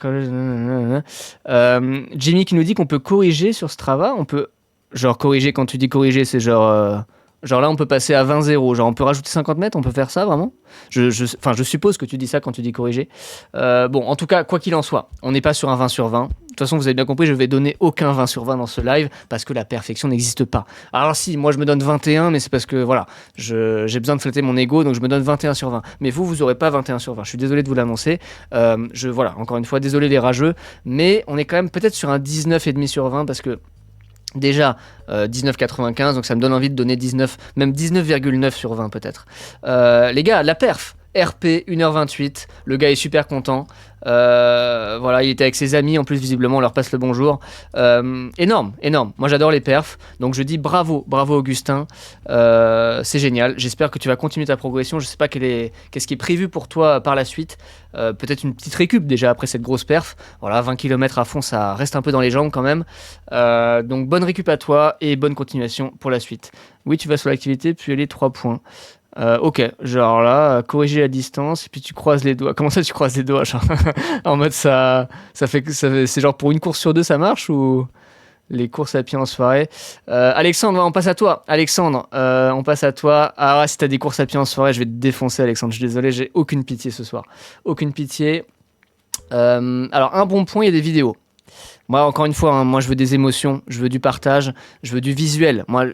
Jimmy qui nous dit qu'on peut corriger sur Strava. On peut, genre corriger, quand tu dis corriger, c'est genre... Genre là, on peut passer à 20-0. Genre, on peut rajouter 50 mètres, on peut faire ça, vraiment? Je suppose que tu dis ça quand tu dis corriger. Bon, en tout cas, quoi qu'il en soit, on n'est pas sur un 20 sur 20. De toute façon, vous avez bien compris, je vais donner aucun 20 sur 20 dans ce live parce que la perfection n'existe pas. Alors si, moi je me donne 21, mais c'est parce que, voilà, j'ai besoin de flatter mon ego, donc je me donne 21 sur 20. Mais vous aurez pas 21 sur 20. Je suis désolé de vous l'annoncer. Voilà, encore une fois, désolé les rageux. Mais on est quand même peut-être sur un 19,5 sur 20 parce que déjà 19,95, donc ça me donne envie de donner 19, même 19,9 sur 20 peut-être. Les gars, la perf, RP 1h28, le gars est super content. Voilà, il était avec ses amis, en plus visiblement on leur passe le bonjour. Énorme. Moi j'adore les perfs, donc je dis bravo Augustin. C'est génial. J'espère que tu vas continuer ta progression. Je sais pas qu'est-ce qui est prévu pour toi par la suite. Peut-être une petite récup déjà après cette grosse perf. Voilà, 20 km à fond, ça reste un peu dans les jambes quand même. Donc bonne récup à toi et bonne continuation pour la suite. Oui, tu vas sur l'activité, puis les 3 points. Ok, genre là, corriger la distance et puis tu croises les doigts. Comment ça, tu croises les doigts, genre en mode c'est genre pour une course sur 2 ça marche ou les courses à pied en soirée? Alexandre, on passe à toi. Alexandre, on passe à toi. Ah ouais, si t'as des courses à pied en soirée, je vais te défoncer, Alexandre. Je suis désolé, j'ai aucune pitié ce soir. Aucune pitié. Alors un bon point, il y a des vidéos. Moi, encore une fois, moi je veux des émotions, je veux du partage, je veux du visuel. Moi,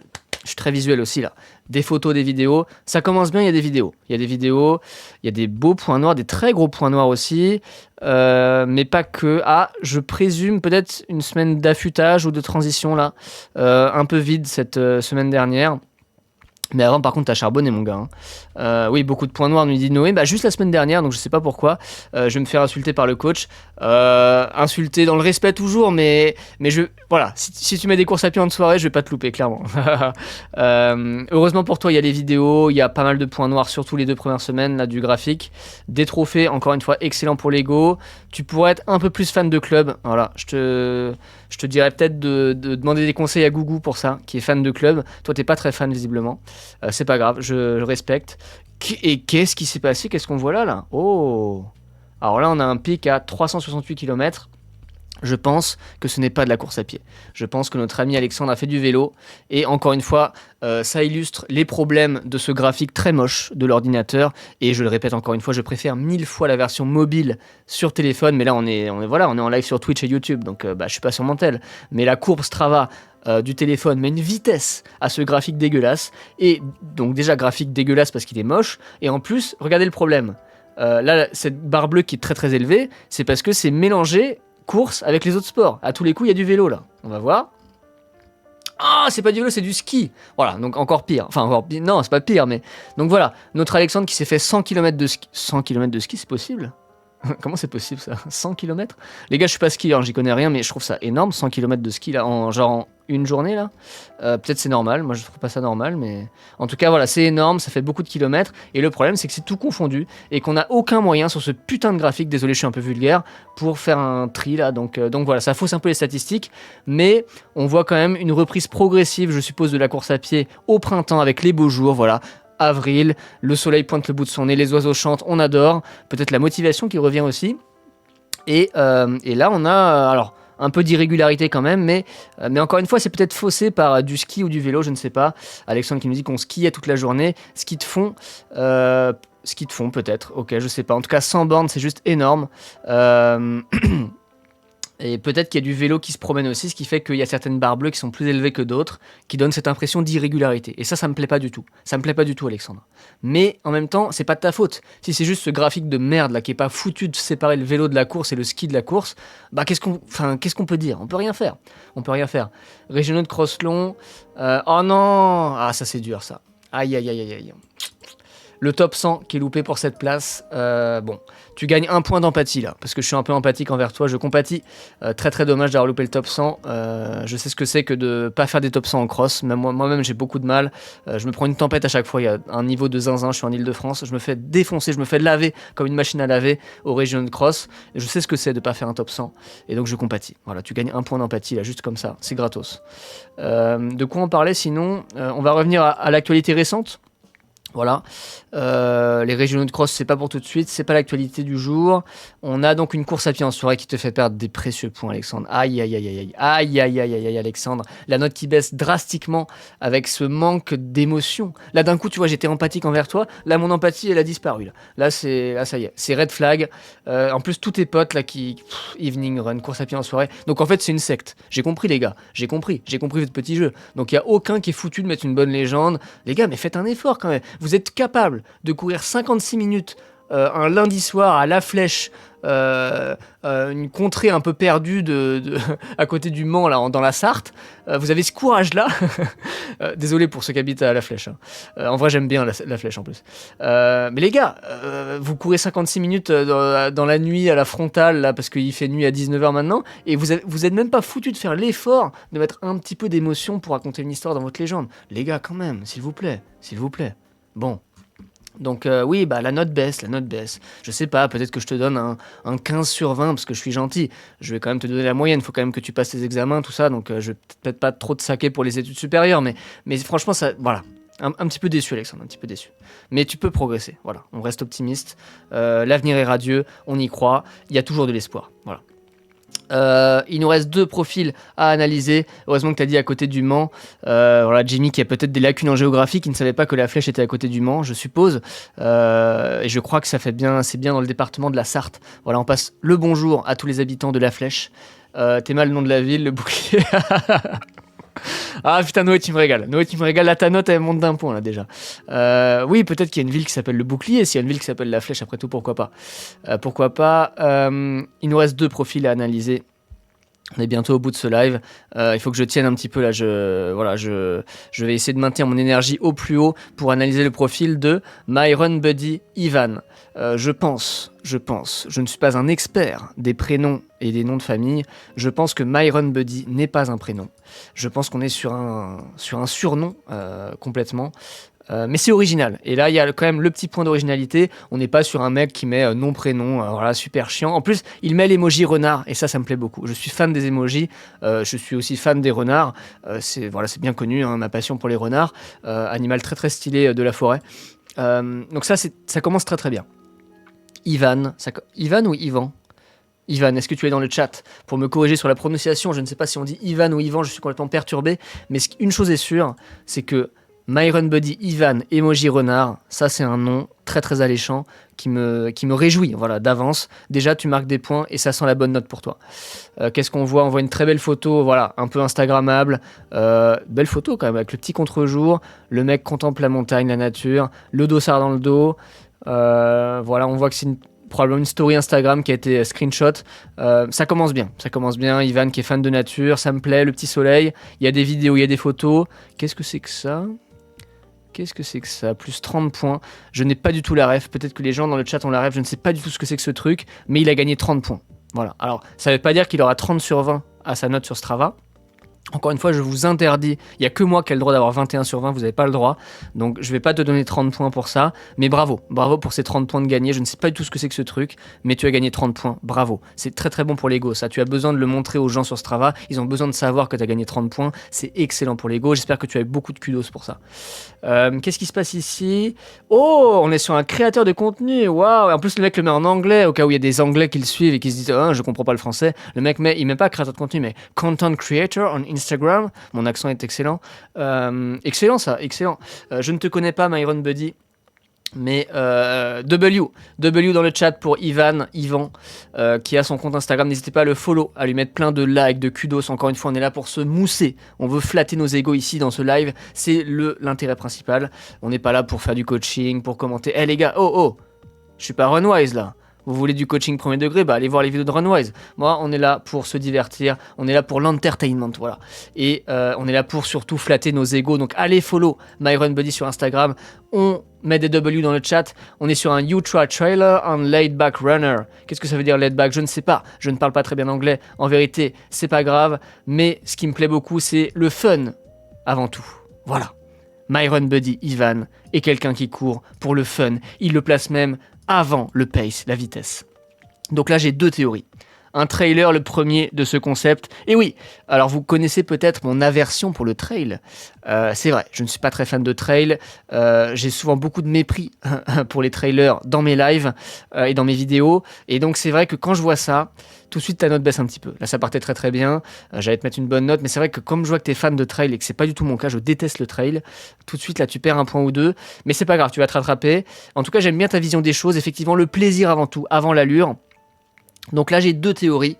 Je suis très visuel aussi là. Des photos, des vidéos. Ça commence bien, il y a des vidéos. Il y a des beaux points noirs, des très gros points noirs aussi. Mais pas que. Ah, je présume peut-être une semaine d'affûtage ou de transition là. Un peu vide cette semaine dernière. Mais avant, par contre, t'as charbonné, mon gars. Oui, beaucoup de points noirs, nous dit Noé. Bah, juste la semaine dernière, donc je sais pas pourquoi. Je vais me faire insulter par le coach. Insulter dans le respect toujours, mais voilà. Si tu mets des courses à pied en soirée, je vais pas te louper, clairement. Heureusement pour toi, il y a les vidéos, il y a pas mal de points noirs, surtout les 2 premières semaines là, du graphique. Des trophées, encore une fois, excellent pour l'ego. Tu pourrais être un peu plus fan de club. Voilà, je te dirais peut-être de demander des conseils à Gougou pour ça, qui est fan de club. Toi, t'es pas très fan, visiblement. C'est pas grave, je respecte. Et qu'est-ce qui s'est passé? Qu'est-ce qu'on voit là? Oh! Alors là, on a un pic à 368 km. Je pense que ce n'est pas de la course à pied. Je pense que notre ami Alexandre a fait du vélo. Et encore une fois, ça illustre les problèmes de ce graphique très moche de l'ordinateur. Et je le répète encore une fois, je préfère 1000 fois la version mobile sur téléphone. Mais là, on est en live sur Twitch et YouTube. Donc, je suis pas sur mon tel. Mais la courbe Strava du téléphone met une vitesse à ce graphique dégueulasse. Et donc, déjà, graphique dégueulasse parce qu'il est moche. Et en plus, regardez le problème. Là, cette barre bleue qui est très très élevée, c'est parce que c'est mélangé course avec les autres sports. À tous les coups, il y a du vélo là. On va voir. Ah, c'est pas du vélo, c'est du ski. Voilà, donc encore pire. Enfin, encore pire. Non, c'est pas pire, mais. Donc voilà, notre Alexandre qui s'est fait 100 km de ski. 100 km de ski, c'est possible? Comment c'est possible ça? 100 km? Les gars, je suis pas skieur, j'y connais rien, mais je trouve ça énorme, 100 km de ski là, en une journée là. Peut-être c'est normal, moi je trouve pas ça normal, mais en tout cas voilà, c'est énorme, ça fait beaucoup de kilomètres. Et le problème, c'est que c'est tout confondu et qu'on n'a aucun moyen sur ce putain de graphique, désolé, je suis un peu vulgaire, pour faire un tri là. Donc voilà, ça fausse un peu les statistiques, mais on voit quand même une reprise progressive, je suppose, de la course à pied au printemps avec les beaux jours, voilà. Avril, le soleil pointe le bout de son nez, les oiseaux chantent, on adore. Peut-être la motivation qui revient aussi. Et là, on a alors un peu d'irrégularité quand même, mais encore une fois, c'est peut-être faussé par du ski ou du vélo, je ne sais pas. Alexandre qui nous dit qu'on skiait toute la journée. Ski de fond peut-être, ok, je sais pas. En tout cas, 100 bornes, c'est juste énorme. Et peut-être qu'il y a du vélo qui se promène aussi, ce qui fait qu'il y a certaines barres bleues qui sont plus élevées que d'autres, qui donnent cette impression d'irrégularité. Et ça me plaît pas du tout. Ça me plaît pas du tout, Alexandre. Mais en même temps, c'est pas de ta faute. Si c'est juste ce graphique de merde là qui est pas foutu de séparer le vélo de la course et le ski de la course, bah qu'est-ce qu'on peut dire? On peut rien faire. Régionaux de cross long. Oh non! Ah, ça c'est dur ça. Aïe aïe aïe aïe aïe. Le top 100 qui est loupé pour cette place. Bon, tu gagnes un point d'empathie là, parce que je suis un peu empathique envers toi, je compatis. Très très dommage d'avoir loupé le top 100. Je sais ce que c'est que de pas faire des top 100 en cross. Même moi-même j'ai beaucoup de mal. Je me prends une tempête à chaque fois. Il y a un niveau de zinzin. Je suis en Île-de-France. Je me fais défoncer, je me fais laver comme une machine à laver aux régions de cross. Et je sais ce que c'est de pas faire un top 100. Et donc je compatis. Voilà, tu gagnes un point d'empathie là, juste comme ça. C'est gratos. De quoi on parlait sinon? On va revenir à l'actualité récente. Voilà, les régionaux de cross, c'est pas pour tout de suite, c'est pas l'actualité du jour. On a donc une course à pied en soirée qui te fait perdre des précieux points, Alexandre. Aïe, aïe, aïe, aïe, aïe, aïe, aïe, aïe, aïe, Alexandre. La note qui baisse drastiquement avec ce manque d'émotion. Là, d'un coup, tu vois, j'étais empathique envers toi. Là, mon empathie, elle a disparu. Là, ça y est, c'est red flag. En plus, tous tes potes là evening run, course à pied en soirée. Donc en fait, c'est une secte. J'ai compris, les gars. J'ai compris votre petit jeu. Donc il y a aucun qui est foutu de mettre une bonne légende. Les gars, mais faites un effort quand même. Vous êtes capable de courir 56 minutes un lundi soir à La Flèche, une contrée un peu perdue à côté du Mans, là, dans la Sarthe. Vous avez ce courage-là. Désolé pour ceux qui habitent à La Flèche. Hein. En vrai, j'aime bien la Flèche en plus. Mais les gars, vous courez 56 minutes dans la nuit à la frontale, là, parce qu'il fait nuit à 19h maintenant, et vous êtes même pas foutu de faire l'effort de mettre un petit peu d'émotion pour raconter une histoire dans votre légende. Les gars, quand même, s'il vous plaît. Bon. Donc oui, bah la note baisse. Je sais pas, peut-être que je te donne un 15 sur 20 parce que je suis gentil. Je vais quand même te donner la moyenne, il faut quand même que tu passes tes examens, tout ça, donc je vais peut-être pas trop te saquer pour les études supérieures, mais franchement, ça, voilà. Un petit peu déçu, Alexandre, un petit peu déçu. Mais tu peux progresser, voilà, on reste optimiste. L'avenir est radieux, on y croit, il y a toujours de l'espoir, voilà. Il nous reste 2 profils à analyser. Heureusement que tu as dit à côté du Mans. Voilà, Jimmy qui a peut-être des lacunes en géographie, qui ne savait pas que la Flèche était à côté du Mans, je suppose. Et je crois que c'est bien dans le département de la Sarthe. Voilà, on passe le bonjour à tous les habitants de la Flèche. T'es mal le nom de la ville, le bouclier. Ah putain, Noé, tu me régales. Noé, tu me régales. Là, ta note, elle monte d'un point, là, déjà. Oui, peut-être qu'il y a une ville qui s'appelle le Bouclier. S'il y a une ville qui s'appelle la Flèche, après tout, pourquoi pas. Pourquoi pas. Il nous reste 2 profils à analyser. On est bientôt au bout de ce live. Il faut que je tienne un petit peu là. Je vais essayer de maintenir mon énergie au plus haut pour analyser le profil de My Run Buddy Ivan. Je pense, je ne suis pas un expert des prénoms et des noms de famille. Je pense que My Run Buddy n'est pas un prénom. Je pense qu'on est sur un surnom complètement. Mais c'est original. Et là, il y a quand même le petit point d'originalité. On n'est pas sur un mec qui met nom, prénom, voilà, super chiant. En plus, il met l'emoji renard, et ça me plaît beaucoup. Je suis fan des emojis, je suis aussi fan des renards. C'est bien connu, hein, ma passion pour les renards. Animal très très stylé de la forêt. Donc ça commence très très bien. Ivan ou Ivan ? Ivan, est-ce que tu es dans le chat pour me corriger sur la prononciation ? Je ne sais pas si on dit Ivan ou Ivan, je suis complètement perturbé. Mais une chose est sûre, c'est que My Run Buddy Ivan Emoji Renard, ça c'est un nom très très alléchant qui me réjouit, voilà, d'avance. Déjà tu marques des points et ça sent la bonne note pour toi. Qu'est-ce qu'on voit ? On voit une très belle photo, voilà, un peu instagrammable, belle photo quand même avec le petit contre-jour, le mec contemple la montagne, la nature, le dossard dans le dos, voilà, on voit que c'est probablement une story Instagram qui a été screenshot. Ça commence bien, Ivan qui est fan de nature, ça me plaît, le petit soleil, il y a des vidéos, il y a des photos. Qu'est-ce que c'est que ça ? Plus 30 points. Je n'ai pas du tout la ref. Peut-être que les gens dans le chat ont la ref. Je ne sais pas du tout ce que c'est que ce truc. Mais il a gagné 30 points. Voilà. Alors, ça ne veut pas dire qu'il aura 30 sur 20 à sa note sur Strava. Encore une fois, je vous interdis, il n'y a que moi qui ai le droit d'avoir 21 sur 20, vous n'avez pas le droit, donc je ne vais pas te donner 30 points pour ça, mais bravo pour ces 30 points de gagner, je ne sais pas du tout ce que c'est que ce truc, mais tu as gagné 30 points, bravo, c'est très très bon pour l'ego ça, tu as besoin de le montrer aux gens sur Strava, ils ont besoin de savoir que tu as gagné 30 points, c'est excellent pour l'ego, j'espère que tu as eu beaucoup de kudos pour ça. Qu'est-ce qui se passe ici ? Oh, on est sur un créateur de contenu, waouh, en plus le mec le met en anglais, au cas où il y a des anglais qui le suivent et qui se disent je comprends pas le français, le mec il met pas créateur de contenu, mais content creator on Instagram. Mon accent est excellent. Excellent ça, excellent. Je ne te connais pas, My Run Buddy. Mais W dans le chat pour Ivan, qui a son compte Instagram. N'hésitez pas à le follow, à lui mettre plein de likes, de kudos. Encore une fois, on est là pour se mousser. On veut flatter nos égos ici dans ce live. C'est l'intérêt principal. On n'est pas là pour faire du coaching, pour commenter. Les gars, je suis pas Runwise là. Vous voulez du coaching premier degré ? Allez voir les vidéos de Runwise. Moi, on est là pour se divertir. On est là pour l'entertainment, voilà. Et on est là pour surtout flatter nos égos. Donc, allez follow My Run Buddy sur Instagram. On met des W dans le chat. On est sur un Ultra Trailer on Laid Back Runner. Qu'est-ce que ça veut dire laid back ? Je ne sais pas. Je ne parle pas très bien anglais. En vérité, c'est pas grave. Mais ce qui me plaît beaucoup, c'est le fun avant tout. Voilà. My Run Buddy Ivan est quelqu'un qui court pour le fun. Il le place même avant le pace, la vitesse. Donc là, j'ai 2 théories. Un trailer, le premier de ce concept. Et oui, alors vous connaissez peut-être mon aversion pour le trail. C'est vrai, je ne suis pas très fan de trail. J'ai souvent beaucoup de mépris pour les trailers dans mes lives et dans mes vidéos. Et donc c'est vrai que quand je vois ça, tout de suite ta note baisse un petit peu. Là, ça partait très très bien. J'allais te mettre une bonne note, mais c'est vrai que comme je vois que t'es fan de trail et que c'est pas du tout mon cas, je déteste le trail. Tout de suite, là, tu perds un point ou 2. Mais c'est pas grave, tu vas te rattraper. En tout cas, j'aime bien ta vision des choses. Effectivement, le plaisir avant tout, avant l'allure. Donc là, j'ai 2 théories.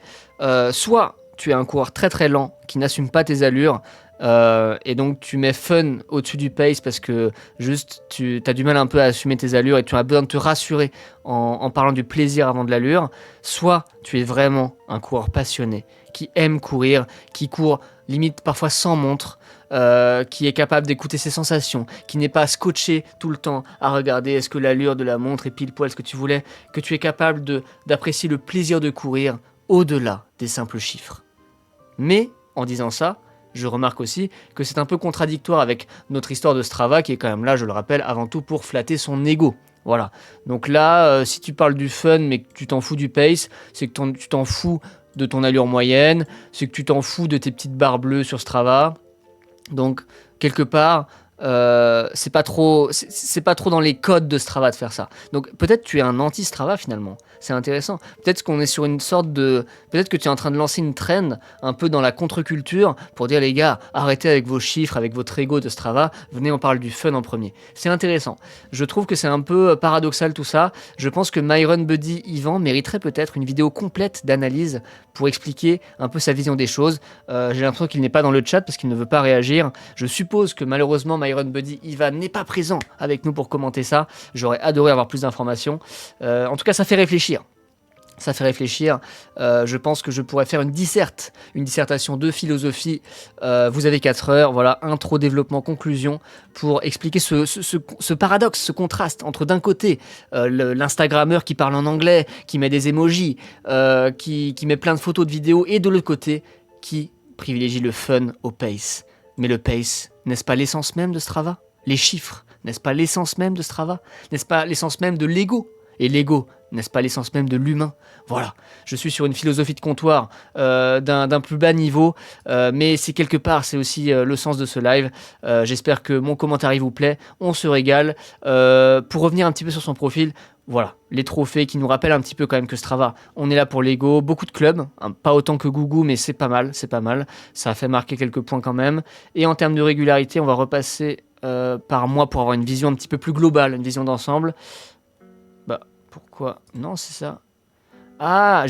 Soit tu es un coureur très très lent qui n'assume pas tes allures et donc tu mets fun au-dessus du pace parce que juste tu as du mal un peu à assumer tes allures et tu as besoin de te rassurer en parlant du plaisir avant de l'allure. Soit tu es vraiment un coureur passionné qui aime courir, qui court limite parfois sans montre, qui est capable d'écouter ses sensations, qui n'est pas scotché tout le temps à regarder est-ce que l'allure de la montre est pile poil ce que tu voulais, que tu es capable d'apprécier le plaisir de courir au-delà des simples chiffres. Mais en disant ça, je remarque aussi que c'est un peu contradictoire avec notre histoire de Strava qui est quand même là, je le rappelle, avant tout pour flatter son ego. Voilà. Donc là, si tu parles du fun mais que tu t'en fous du pace, c'est que tu t'en fous de ton allure moyenne, c'est que tu t'en fous de tes petites barres bleues sur Strava. Donc, quelque part, c'est pas trop dans les codes de Strava de faire ça. Donc peut-être tu es un anti-Strava finalement. C'est intéressant. Peut-être qu'on est sur une sorte de... Peut-être que tu es en train de lancer une trend un peu dans la contre-culture pour dire les gars, arrêtez avec vos chiffres, avec votre ego de Strava, venez on parle du fun en premier. C'est intéressant. Je trouve que c'est un peu paradoxal tout ça. Je pense que Myron Buddy Yvan mériterait peut-être une vidéo complète d'analyse pour expliquer un peu sa vision des choses. J'ai l'impression qu'il n'est pas dans le chat parce qu'il ne veut pas réagir. Je suppose que malheureusement Myron Buddy Ivan n'est pas présent avec nous pour commenter ça. J'aurais adoré avoir plus d'informations. En tout cas, ça fait réfléchir. Ça fait réfléchir. Je pense que je pourrais faire une dissertation de philosophie. Vous avez 4 heures. Voilà, intro, développement, conclusion, pour expliquer ce paradoxe, ce contraste entre d'un côté l'Instagrammeur qui parle en anglais, qui met des emojis, qui met plein de photos de vidéos, et de l'autre côté qui privilégie le fun au pace. Mais le pace, n'est-ce pas l'essence même de Strava? Les chiffres, n'est-ce pas l'essence même de Strava? N'est-ce pas l'essence même de l'ego? Et l'ego, n'est-ce pas l'essence même de l'humain? Voilà, je suis sur une philosophie de comptoir d'un plus bas niveau, mais c'est quelque part, c'est aussi le sens de ce live. J'espère que mon commentaire vous plaît, on se régale. Pour revenir un petit peu sur son profil, voilà, les trophées qui nous rappellent un petit peu quand même que Strava, on est là pour l'ego, beaucoup de clubs, hein, pas autant que Gougou, mais c'est pas mal, ça a fait marquer quelques points quand même. Et en termes de régularité, on va repasser par mois pour avoir une vision un petit peu plus globale, une vision d'ensemble. Bah, pourquoi? Non, c'est ça. Ah,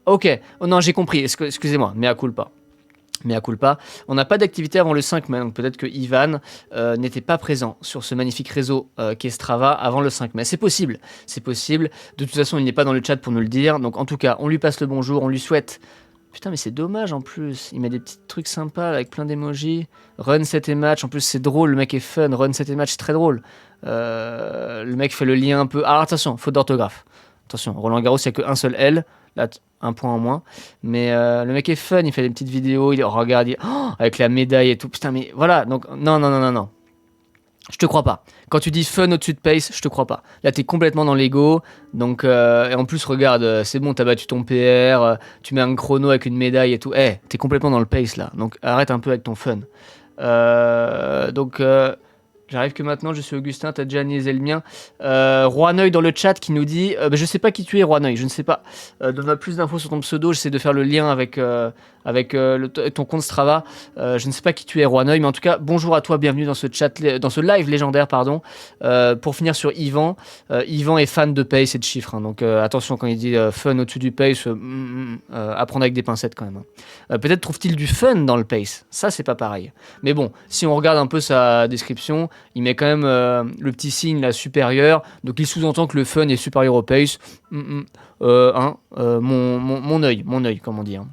ok, oh non, j'ai compris, excusez-moi, mea culpa. On n'a pas d'activité avant le 5 mai, donc peut-être que Ivan n'était pas présent sur ce magnifique réseau qu'est Strava avant le 5 mai. C'est possible. De toute façon, il n'est pas dans le chat pour nous le dire. Donc en tout cas, on lui passe le bonjour, on lui souhaite... Putain, mais c'est dommage en plus. Il met des petits trucs sympas avec plein d'émojis. Run 7 et match, en plus c'est drôle, le mec est fun. Run 7 et match, c'est très drôle. Le mec fait le lien un peu... Alors attention, faute d'orthographe. Attention, Roland Garros, il n'y a qu'un seul L. Là, un point en moins. Mais le mec est fun, il fait des petites vidéos, regarde, avec la médaille et tout. Putain, mais voilà, donc non. Je te crois pas. Quand tu dis fun au-dessus de pace, je te crois pas. Là, t'es complètement dans l'ego. Donc, et en plus, regarde, c'est bon, t'as battu ton PR, tu mets un chrono avec une médaille et tout. T'es complètement dans le pace là. Donc, arrête un peu avec ton fun. J'arrive que maintenant, je suis Augustin, t'as déjà analysé le mien. Roineuil dans le chat qui nous dit je sais pas qui tu es, Roineuil, je ne sais pas. Donne-moi plus d'infos sur ton pseudo, j'essaie de faire le lien avec ton compte Strava. Je ne sais pas qui tu es, Roineuil, mais en tout cas, bonjour à toi, bienvenue dans ce live légendaire, pardon. Pour finir sur Yvan, Yvan est fan de pace et de chiffres, hein, donc attention quand il dit fun au-dessus du pace, à prendre avec des pincettes quand même. Hein. Peut-être trouve-t-il du fun dans le pace, ça c'est pas pareil. Mais bon, si on regarde un peu sa description, il met quand même le petit signe là supérieur, donc il sous-entend que le fun est supérieur au pace. Mon œil, comme on dit. Hein.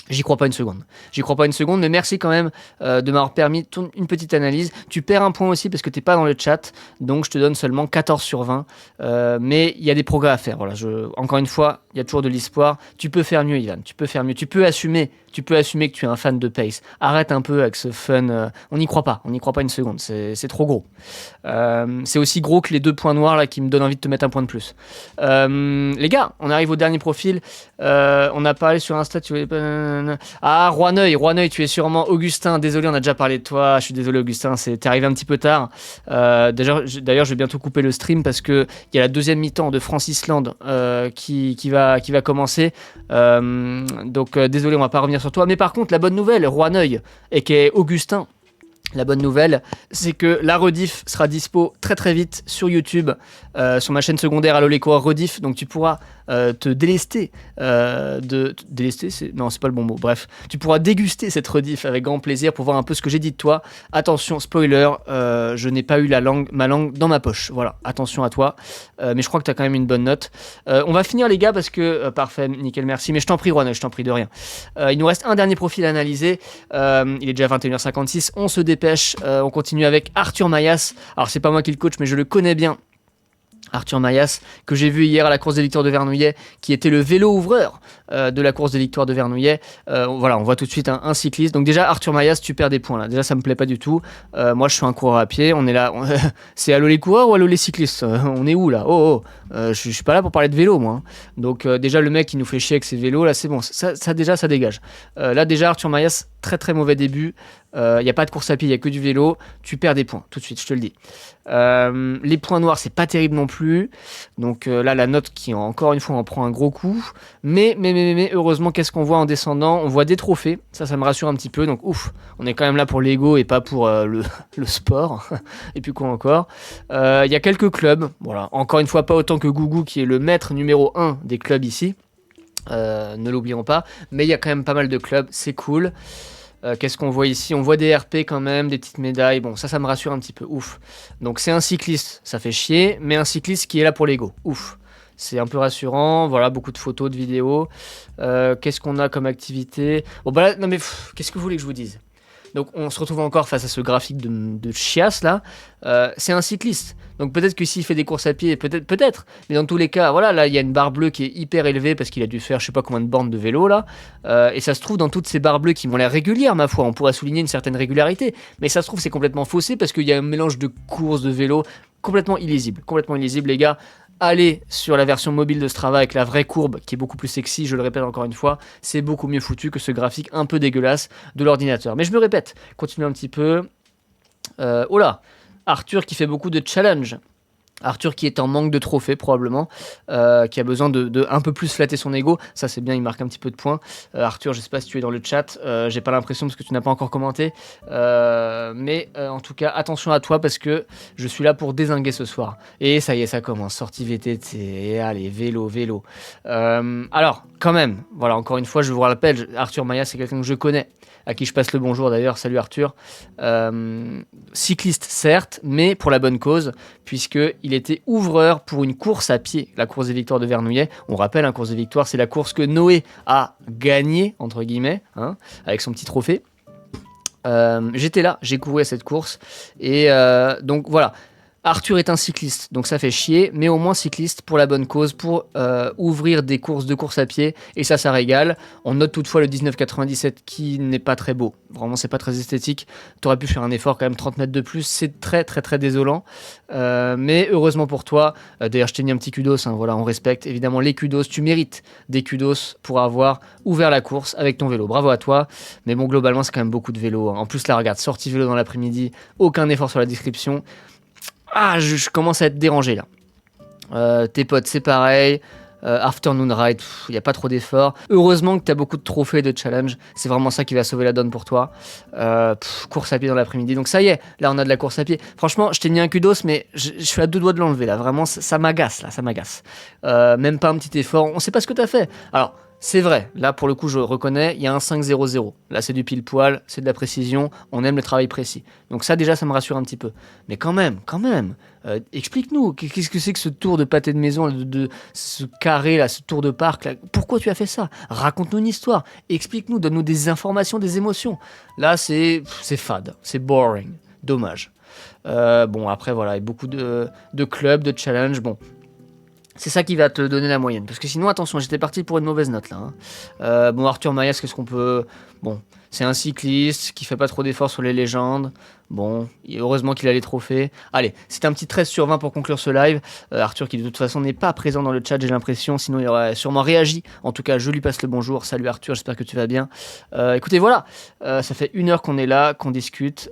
J'y crois pas une seconde, mais merci quand même de m'avoir permis une petite analyse. Tu perds un point aussi parce que t'es pas dans le chat, donc je te donne seulement 14 sur 20. Mais il y a des progrès à faire. Voilà, encore une fois, il y a toujours de l'espoir. Tu peux faire mieux, Ivan, tu peux faire mieux. Tu peux assumer que tu es un fan de pace. Arrête un peu avec ce fun. On n'y croit pas une seconde, c'est trop gros. C'est aussi gros que les 2 points noirs là qui me donnent envie de te mettre un point de plus. Les gars, on arrive au dernier profil. On a parlé sur Insta, tu voulais pas... Ah, Roineuil, tu es sûrement Augustin. Désolé, on a déjà parlé de toi. Je suis désolé, Augustin, t'es arrivé un petit peu tard. D'ailleurs, je vais bientôt couper le stream parce que il y a la deuxième mi-temps de France-Islande qui va commencer. Donc, désolé, on va pas revenir sur toi. Mais par contre, la bonne nouvelle, Roineuil, et qui est Augustin. La bonne nouvelle, c'est que la rediff sera dispo très très vite sur YouTube, sur ma chaîne secondaire Allo les coureurs rediff, donc tu pourras te délester délester, non c'est pas le bon mot, bref, tu pourras déguster cette rediff avec grand plaisir pour voir un peu ce que j'ai dit de toi. Attention, spoiler, je n'ai pas eu ma langue dans ma poche, voilà, attention à toi, mais je crois que tu as quand même une bonne note. On va finir les gars parce que, parfait, nickel, merci, mais je t'en prie Ronan, je t'en prie de rien. Il nous reste un dernier profil à analyser, il est déjà 21h56, on se dépêche, on continue avec Arthur Mayas. Alors c'est pas moi qui le coach mais je le connais bien, Arthur Mayas, que j'ai vu hier à la course des victoires de Vernouillet, qui était le vélo ouvreur de la course des victoires de Vernouillet. Voilà, on voit tout de suite un cycliste. Donc déjà, Arthur Mayas, tu perds des points là. Déjà, ça me plaît pas du tout. Moi, je suis un coureur à pied. On est là. C'est Allo les coureurs ou Allo les cyclistes? On est où là? Je suis pas là pour parler de vélo, moi. Hein. Donc déjà, le mec qui nous fait chier avec ses vélos, là, c'est bon. Ça déjà, ça dégage. Là, déjà, Arthur Mayas, très très mauvais début. Il n'y a pas de course à pied, il n'y a que du vélo, tu perds des points tout de suite, je te le dis. Les points noirs, c'est pas terrible non plus. Donc là, la note qui, encore une fois, en prend un gros coup. Mais heureusement, qu'est-ce qu'on voit en descendant? On voit des trophées, ça me rassure un petit peu. Donc ouf, on est quand même là pour l'ego et pas pour le sport. Et puis quoi encore? Il y a quelques clubs, voilà. Encore une fois, pas autant que Gougou, qui est le maître numéro 1 des clubs ici. Ne l'oublions pas. Mais il y a quand même pas mal de clubs, c'est cool. Qu'est-ce qu'on voit ici? On voit des RP quand même, des petites médailles. Bon, ça me rassure un petit peu. Ouf. Donc c'est un cycliste, ça fait chier, mais un cycliste qui est là pour l'ego. Ouf. C'est un peu rassurant. Voilà, beaucoup de photos, de vidéos. Qu'est-ce qu'on a comme activité? Bon, bah là, non mais qu'est-ce que vous voulez que je vous dise? Donc on se retrouve encore face à ce graphique de chiasse là. C'est un cycliste. Donc peut-être que s'il fait des courses à pied, peut-être. Mais dans tous les cas, voilà, là il y a une barre bleue qui est hyper élevée parce qu'il a dû faire je sais pas combien de bornes de vélo là. Et ça se trouve dans toutes ces barres bleues qui m'ont l'air régulières, ma foi, on pourrait souligner une certaine régularité. Mais ça se trouve c'est complètement faussé parce qu'il y a un mélange de courses, de vélo, complètement illisible. Complètement illisible les gars. Allez sur la version mobile de Strava avec la vraie courbe qui est beaucoup plus sexy, je le répète encore une fois, c'est beaucoup mieux foutu que ce graphique un peu dégueulasse de l'ordinateur. Mais je me répète, continuez un petit peu. Oh là, Arthur qui fait beaucoup de challenges. Arthur qui est en manque de trophées probablement, qui a besoin de un peu plus flatter son ego, ça c'est bien, il marque un petit peu de points. Arthur, je sais pas si tu es dans le chat, j'ai pas l'impression parce que tu n'as pas encore commenté, mais en tout cas attention à toi parce que je suis là pour dézinguer ce soir. Et ça y est, ça commence, sortie VTT, et allez, vélo. Alors, quand même, voilà, encore une fois, je vous rappelle, Arthur Maya c'est quelqu'un que je connais, à qui je passe le bonjour d'ailleurs, salut Arthur. Cycliste certes, mais pour la bonne cause, puisqu'il était ouvreur pour une course à pied, la course des victoires de Vernouillet. On rappelle, une course des victoires, c'est la course que Noé a gagnée, entre guillemets, hein, avec son petit trophée. J'étais là, j'ai couru à cette course, et donc voilà. Arthur est un cycliste, donc ça fait chier, mais au moins cycliste pour la bonne cause, pour ouvrir des courses de course à pied, et ça régale. On note toutefois le 19,97 qui n'est pas très beau, vraiment c'est pas très esthétique. T'aurais pu faire un effort quand même, 30 mètres de plus, c'est très désolant, mais heureusement pour toi, d'ailleurs je t'ai mis un petit kudos, hein, voilà, on respecte évidemment les kudos, tu mérites des kudos pour avoir ouvert la course avec ton vélo, bravo à toi, mais bon globalement c'est quand même beaucoup de vélo, hein. En plus là regarde, sortie vélo dans l'après-midi, aucun effort sur la description. Ah, je commence à être dérangé là. Tes potes, c'est pareil. Afternoon Ride, il n'y a pas trop d'efforts. Heureusement que tu as beaucoup de trophées de challenge. C'est vraiment ça qui va sauver la donne pour toi. Course à pied dans l'après-midi. Donc ça y est, là on a de la course à pied. Franchement, je t'ai mis un kudos, mais je suis à 2 doigts de l'enlever là. Vraiment, ça m'agace là, ça m'agace. Même pas un petit effort. On sait pas ce que tu as fait. Alors, c'est vrai, là pour le coup je reconnais, il y a un 5-0-0. Là c'est du pile poil, c'est de la précision, on aime le travail précis. Donc ça déjà ça me rassure un petit peu. Mais quand même, explique-nous, qu'est-ce que c'est que ce tour de pâté de maison, de ce carré là, ce tour de parc là, pourquoi tu as fait ça? Raconte-nous une histoire, explique-nous, donne-nous des informations, des émotions. Là c'est fade, c'est boring, dommage. Bon après voilà, il y a beaucoup de clubs, de challenges, bon. C'est ça qui va te donner la moyenne. Parce que sinon, attention, j'étais parti pour une mauvaise note là. Hein. Bon, Arthur Mayas, qu'est-ce qu'on peut... Bon, c'est un cycliste qui fait pas trop d'efforts sur les légendes. Bon, heureusement qu'il a les trophées. Allez, c'est un petit 13/20 pour conclure ce live. Arthur qui de toute façon n'est pas présent dans le chat, j'ai l'impression. Sinon, il aurait sûrement réagi. En tout cas, je lui passe le bonjour. Salut Arthur, j'espère que tu vas bien. Écoutez, voilà. Ça fait 1 heure qu'on est là, qu'on discute.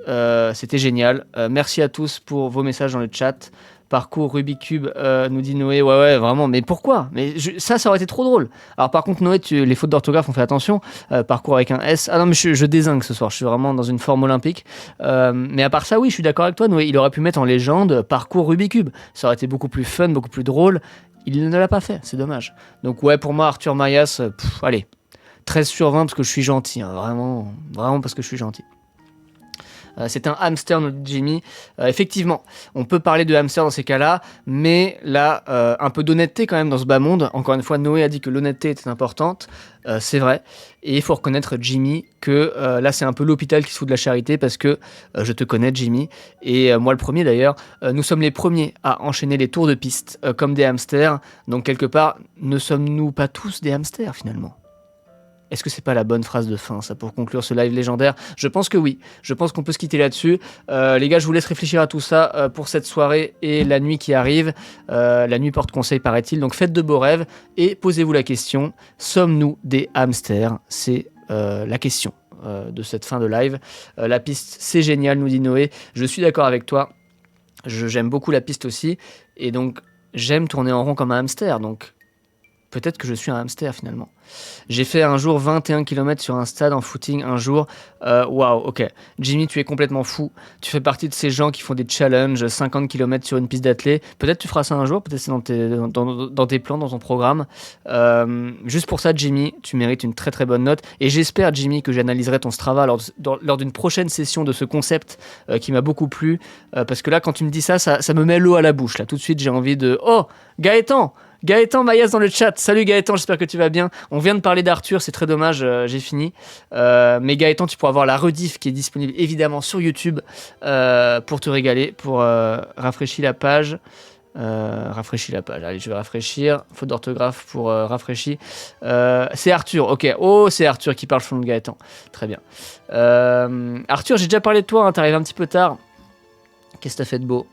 C'était génial. Merci à tous pour vos messages dans le chat. Parcours Rubik's Cube, nous dit Noé. Ouais, vraiment, mais pourquoi? Mais ça aurait été trop drôle. Alors par contre, Noé, les fautes d'orthographe, on fait attention. Parcours avec un S. Ah non, mais je dézingue ce soir, je suis vraiment dans une forme olympique. Mais à part ça, oui, je suis d'accord avec toi, Noé. Il aurait pu mettre en légende Parcours Rubik's Cube. Ça aurait été beaucoup plus fun, beaucoup plus drôle. Il ne l'a pas fait, c'est dommage. Donc ouais, pour moi, Arthur Mayas, allez, 13/20 parce que je suis gentil. Hein, vraiment parce que je suis gentil. C'est un hamster, nous dit Jimmy. Effectivement, on peut parler de hamster dans ces cas-là, mais là, un peu d'honnêteté quand même dans ce bas monde. Encore une fois, Noé a dit que l'honnêteté était importante. C'est vrai. Et il faut reconnaître, Jimmy, que là, c'est un peu l'hôpital qui se fout de la charité parce que je te connais, Jimmy. Et moi, le premier d'ailleurs. Nous sommes les premiers à enchaîner les tours de piste comme des hamsters. Donc, quelque part, ne sommes-nous pas tous des hamsters finalement ? Est-ce que c'est pas la bonne phrase de fin, ça, pour conclure ce live légendaire? Je pense que oui. Je pense qu'on peut se quitter là-dessus. Les gars, je vous laisse réfléchir à tout ça pour cette soirée et la nuit qui arrive. La nuit porte conseil, paraît-il. Donc faites de beaux rêves et posez-vous la question. Sommes-nous des hamsters? C'est la question. de cette fin de live. La piste, c'est génial, nous dit Noé. Je suis d'accord avec toi. J'aime beaucoup la piste aussi. Et donc, j'aime tourner en rond comme un hamster. Donc, peut-être que je suis un hamster finalement. J'ai fait un jour 21 km sur un stade en footing un jour. Waouh, ok. Jimmy, tu es complètement fou. Tu fais partie de ces gens qui font des challenges, 50 km sur une piste d'athlée. Peut-être tu feras ça un jour, peut-être c'est dans tes plans, dans ton programme. Juste pour ça, Jimmy, tu mérites une très très bonne note. Et j'espère, Jimmy, que j'analyserai ton Strava lors d'une prochaine session de ce concept qui m'a beaucoup plu. Parce que là, quand tu me dis ça me met l'eau à la bouche. Là, tout de suite, j'ai envie de... Oh, Gaëtan Mayas dans le chat. Salut Gaëtan, j'espère que tu vas bien. On vient de parler d'Arthur, c'est très dommage, j'ai fini. Mais Gaëtan, tu pourras voir la rediff qui est disponible évidemment sur YouTube pour te régaler, pour rafraîchir la page. Allez, je vais rafraîchir. Faute d'orthographe pour rafraîchir. C'est Arthur, ok. Oh, c'est Arthur qui parle sous le Gaëtan. Très bien. Arthur, j'ai déjà parlé de toi, hein, t'arrives un petit peu tard. Qu'est-ce que t'as fait de beau?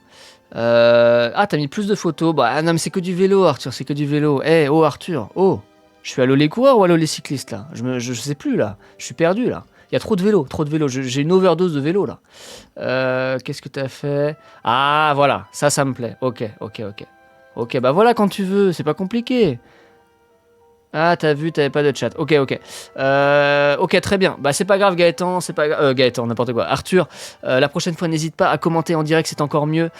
T'as mis plus de photos. Bah non, mais c'est que du vélo, Arthur, c'est que du vélo. Oh Arthur, oh, je suis allô les coureurs ou allô les cyclistes là? Je sais plus là, je suis perdu là. Il y a trop de vélos, j'ai une overdose de vélo là. Qu'est-ce que t'as fait? Ah voilà, ça me plaît. Ok, bah voilà quand tu veux, c'est pas compliqué. Ah, t'as vu, t'avais pas de chat. Ok, très bien. Bah, c'est pas grave, Gaëtan, Gaëtan, n'importe quoi. Arthur, la prochaine fois, n'hésite pas à commenter en direct, c'est encore mieux.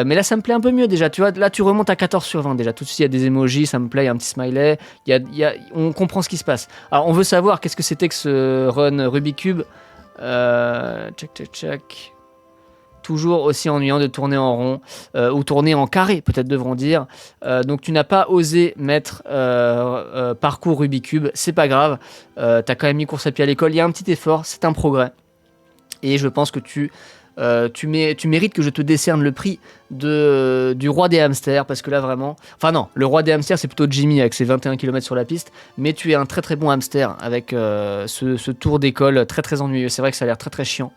Mais là, ça me plaît un peu mieux déjà. Tu vois, là, tu remontes à 14 sur 20 déjà. Tout de suite, il y a des emojis, ça me plaît, il y a un petit smiley. On comprend ce qui se passe. Alors, on veut savoir qu'est-ce que c'était que ce run Rubik's Cube. Check. Toujours aussi ennuyant de tourner en rond ou tourner en carré, peut-être devront dire. Donc tu n'as pas osé mettre parcours Rubik's Cube, c'est pas grave. T'as quand même mis course à pied à l'école, il y a un petit effort, c'est un progrès. Et je pense que tu mérites que je te décerne le prix du roi des hamsters, parce que là vraiment... Enfin non, le roi des hamsters c'est plutôt Jimmy avec ses 21 km sur la piste, mais tu es un très très bon hamster avec ce tour d'école très très ennuyeux. C'est vrai que ça a l'air très très chiant.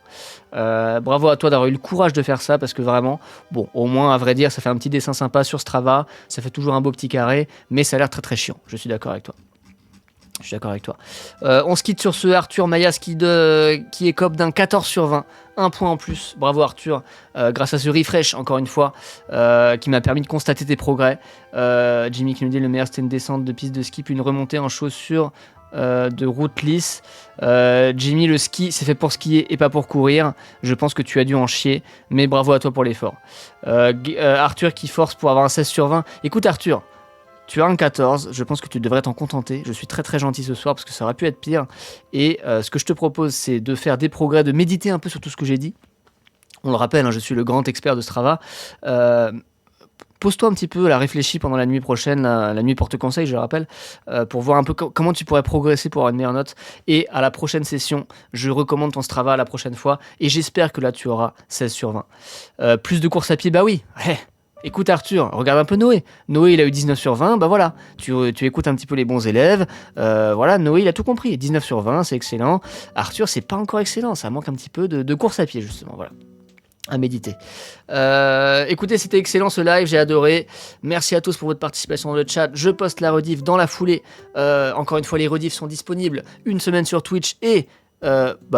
Bravo à toi d'avoir eu le courage de faire ça, parce que vraiment, bon, au moins à vrai dire, ça fait un petit dessin sympa sur Strava, ça fait toujours un beau petit carré, mais ça a l'air très très chiant. Je suis d'accord avec toi. On se quitte sur ce Arthur Mayas qui écope d'un 14 sur 20. Un point en plus. Bravo Arthur. Grâce à ce refresh, encore une fois, qui m'a permis de constater tes progrès. Jimmy qui nous dit le meilleur c'était une descente de piste de ski puis une remontée en chaussures de route lisse. Jimmy, le ski c'est fait pour skier et pas pour courir. Je pense que tu as dû en chier, mais bravo à toi pour l'effort. Arthur qui force pour avoir un 16 sur 20. Écoute Arthur, tu as un 14, je pense que tu devrais t'en contenter. Je suis très très gentil ce soir parce que ça aurait pu être pire. Et ce que je te propose, c'est de faire des progrès, de méditer un peu sur tout ce que j'ai dit. On le rappelle, hein, je suis le grand expert de Strava. Pose-toi un petit peu, réfléchis pendant la nuit prochaine, la nuit porte conseil, je le rappelle, pour voir un peu comment tu pourrais progresser pour avoir une meilleure note. Et à la prochaine session, je recommande ton Strava la prochaine fois. Et j'espère que là, tu auras 16 sur 20. Plus de course à pied, bah oui. Écoute Arthur, regarde un peu Noé. Noé, il a eu 19 sur 20, bah voilà. Tu écoutes un petit peu les bons élèves. Voilà, Noé, il a tout compris. 19 sur 20, c'est excellent. Arthur, c'est pas encore excellent. Ça manque un petit peu de course à pied, justement. Voilà. À méditer. Écoutez, c'était excellent ce live, j'ai adoré. Merci à tous pour votre participation dans le chat. Je poste la rediff dans la foulée. Encore une fois, les rediffs sont disponibles une semaine sur Twitch et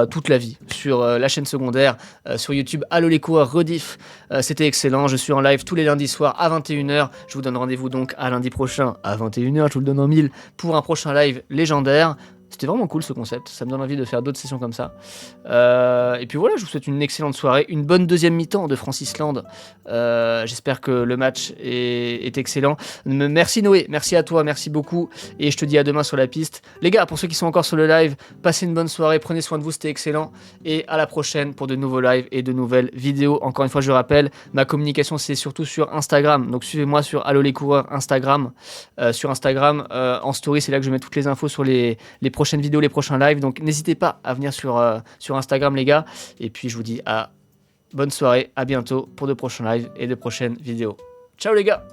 toute la vie sur la chaîne secondaire, sur YouTube. Allo les coureurs rediff. C'était excellent. Je suis en live tous les lundis soirs à 21h. Je vous donne rendez-vous donc à lundi prochain à 21h. Je vous le donne en 1000 pour un prochain live légendaire. C'était vraiment cool ce concept, ça me donne envie de faire d'autres sessions comme ça. Et puis voilà, je vous souhaite une excellente soirée, une bonne deuxième mi-temps de Francis Land. J'espère que le match est excellent. Merci Noé, merci à toi, merci beaucoup. Et je te dis à demain sur la piste. Les gars, pour ceux qui sont encore sur le live, passez une bonne soirée, prenez soin de vous, c'était excellent. Et à la prochaine pour de nouveaux lives et de nouvelles vidéos. Encore une fois, je rappelle, ma communication c'est surtout sur Instagram. Donc suivez-moi sur Allo les coureurs Instagram. Sur Instagram, en story, c'est là que je mets toutes les infos sur les prochaines vidéos, les prochains lives, donc n'hésitez pas à venir sur Instagram les gars, et puis je vous dis bonne soirée, à bientôt pour de prochains lives et de prochaines vidéos. Ciao les gars.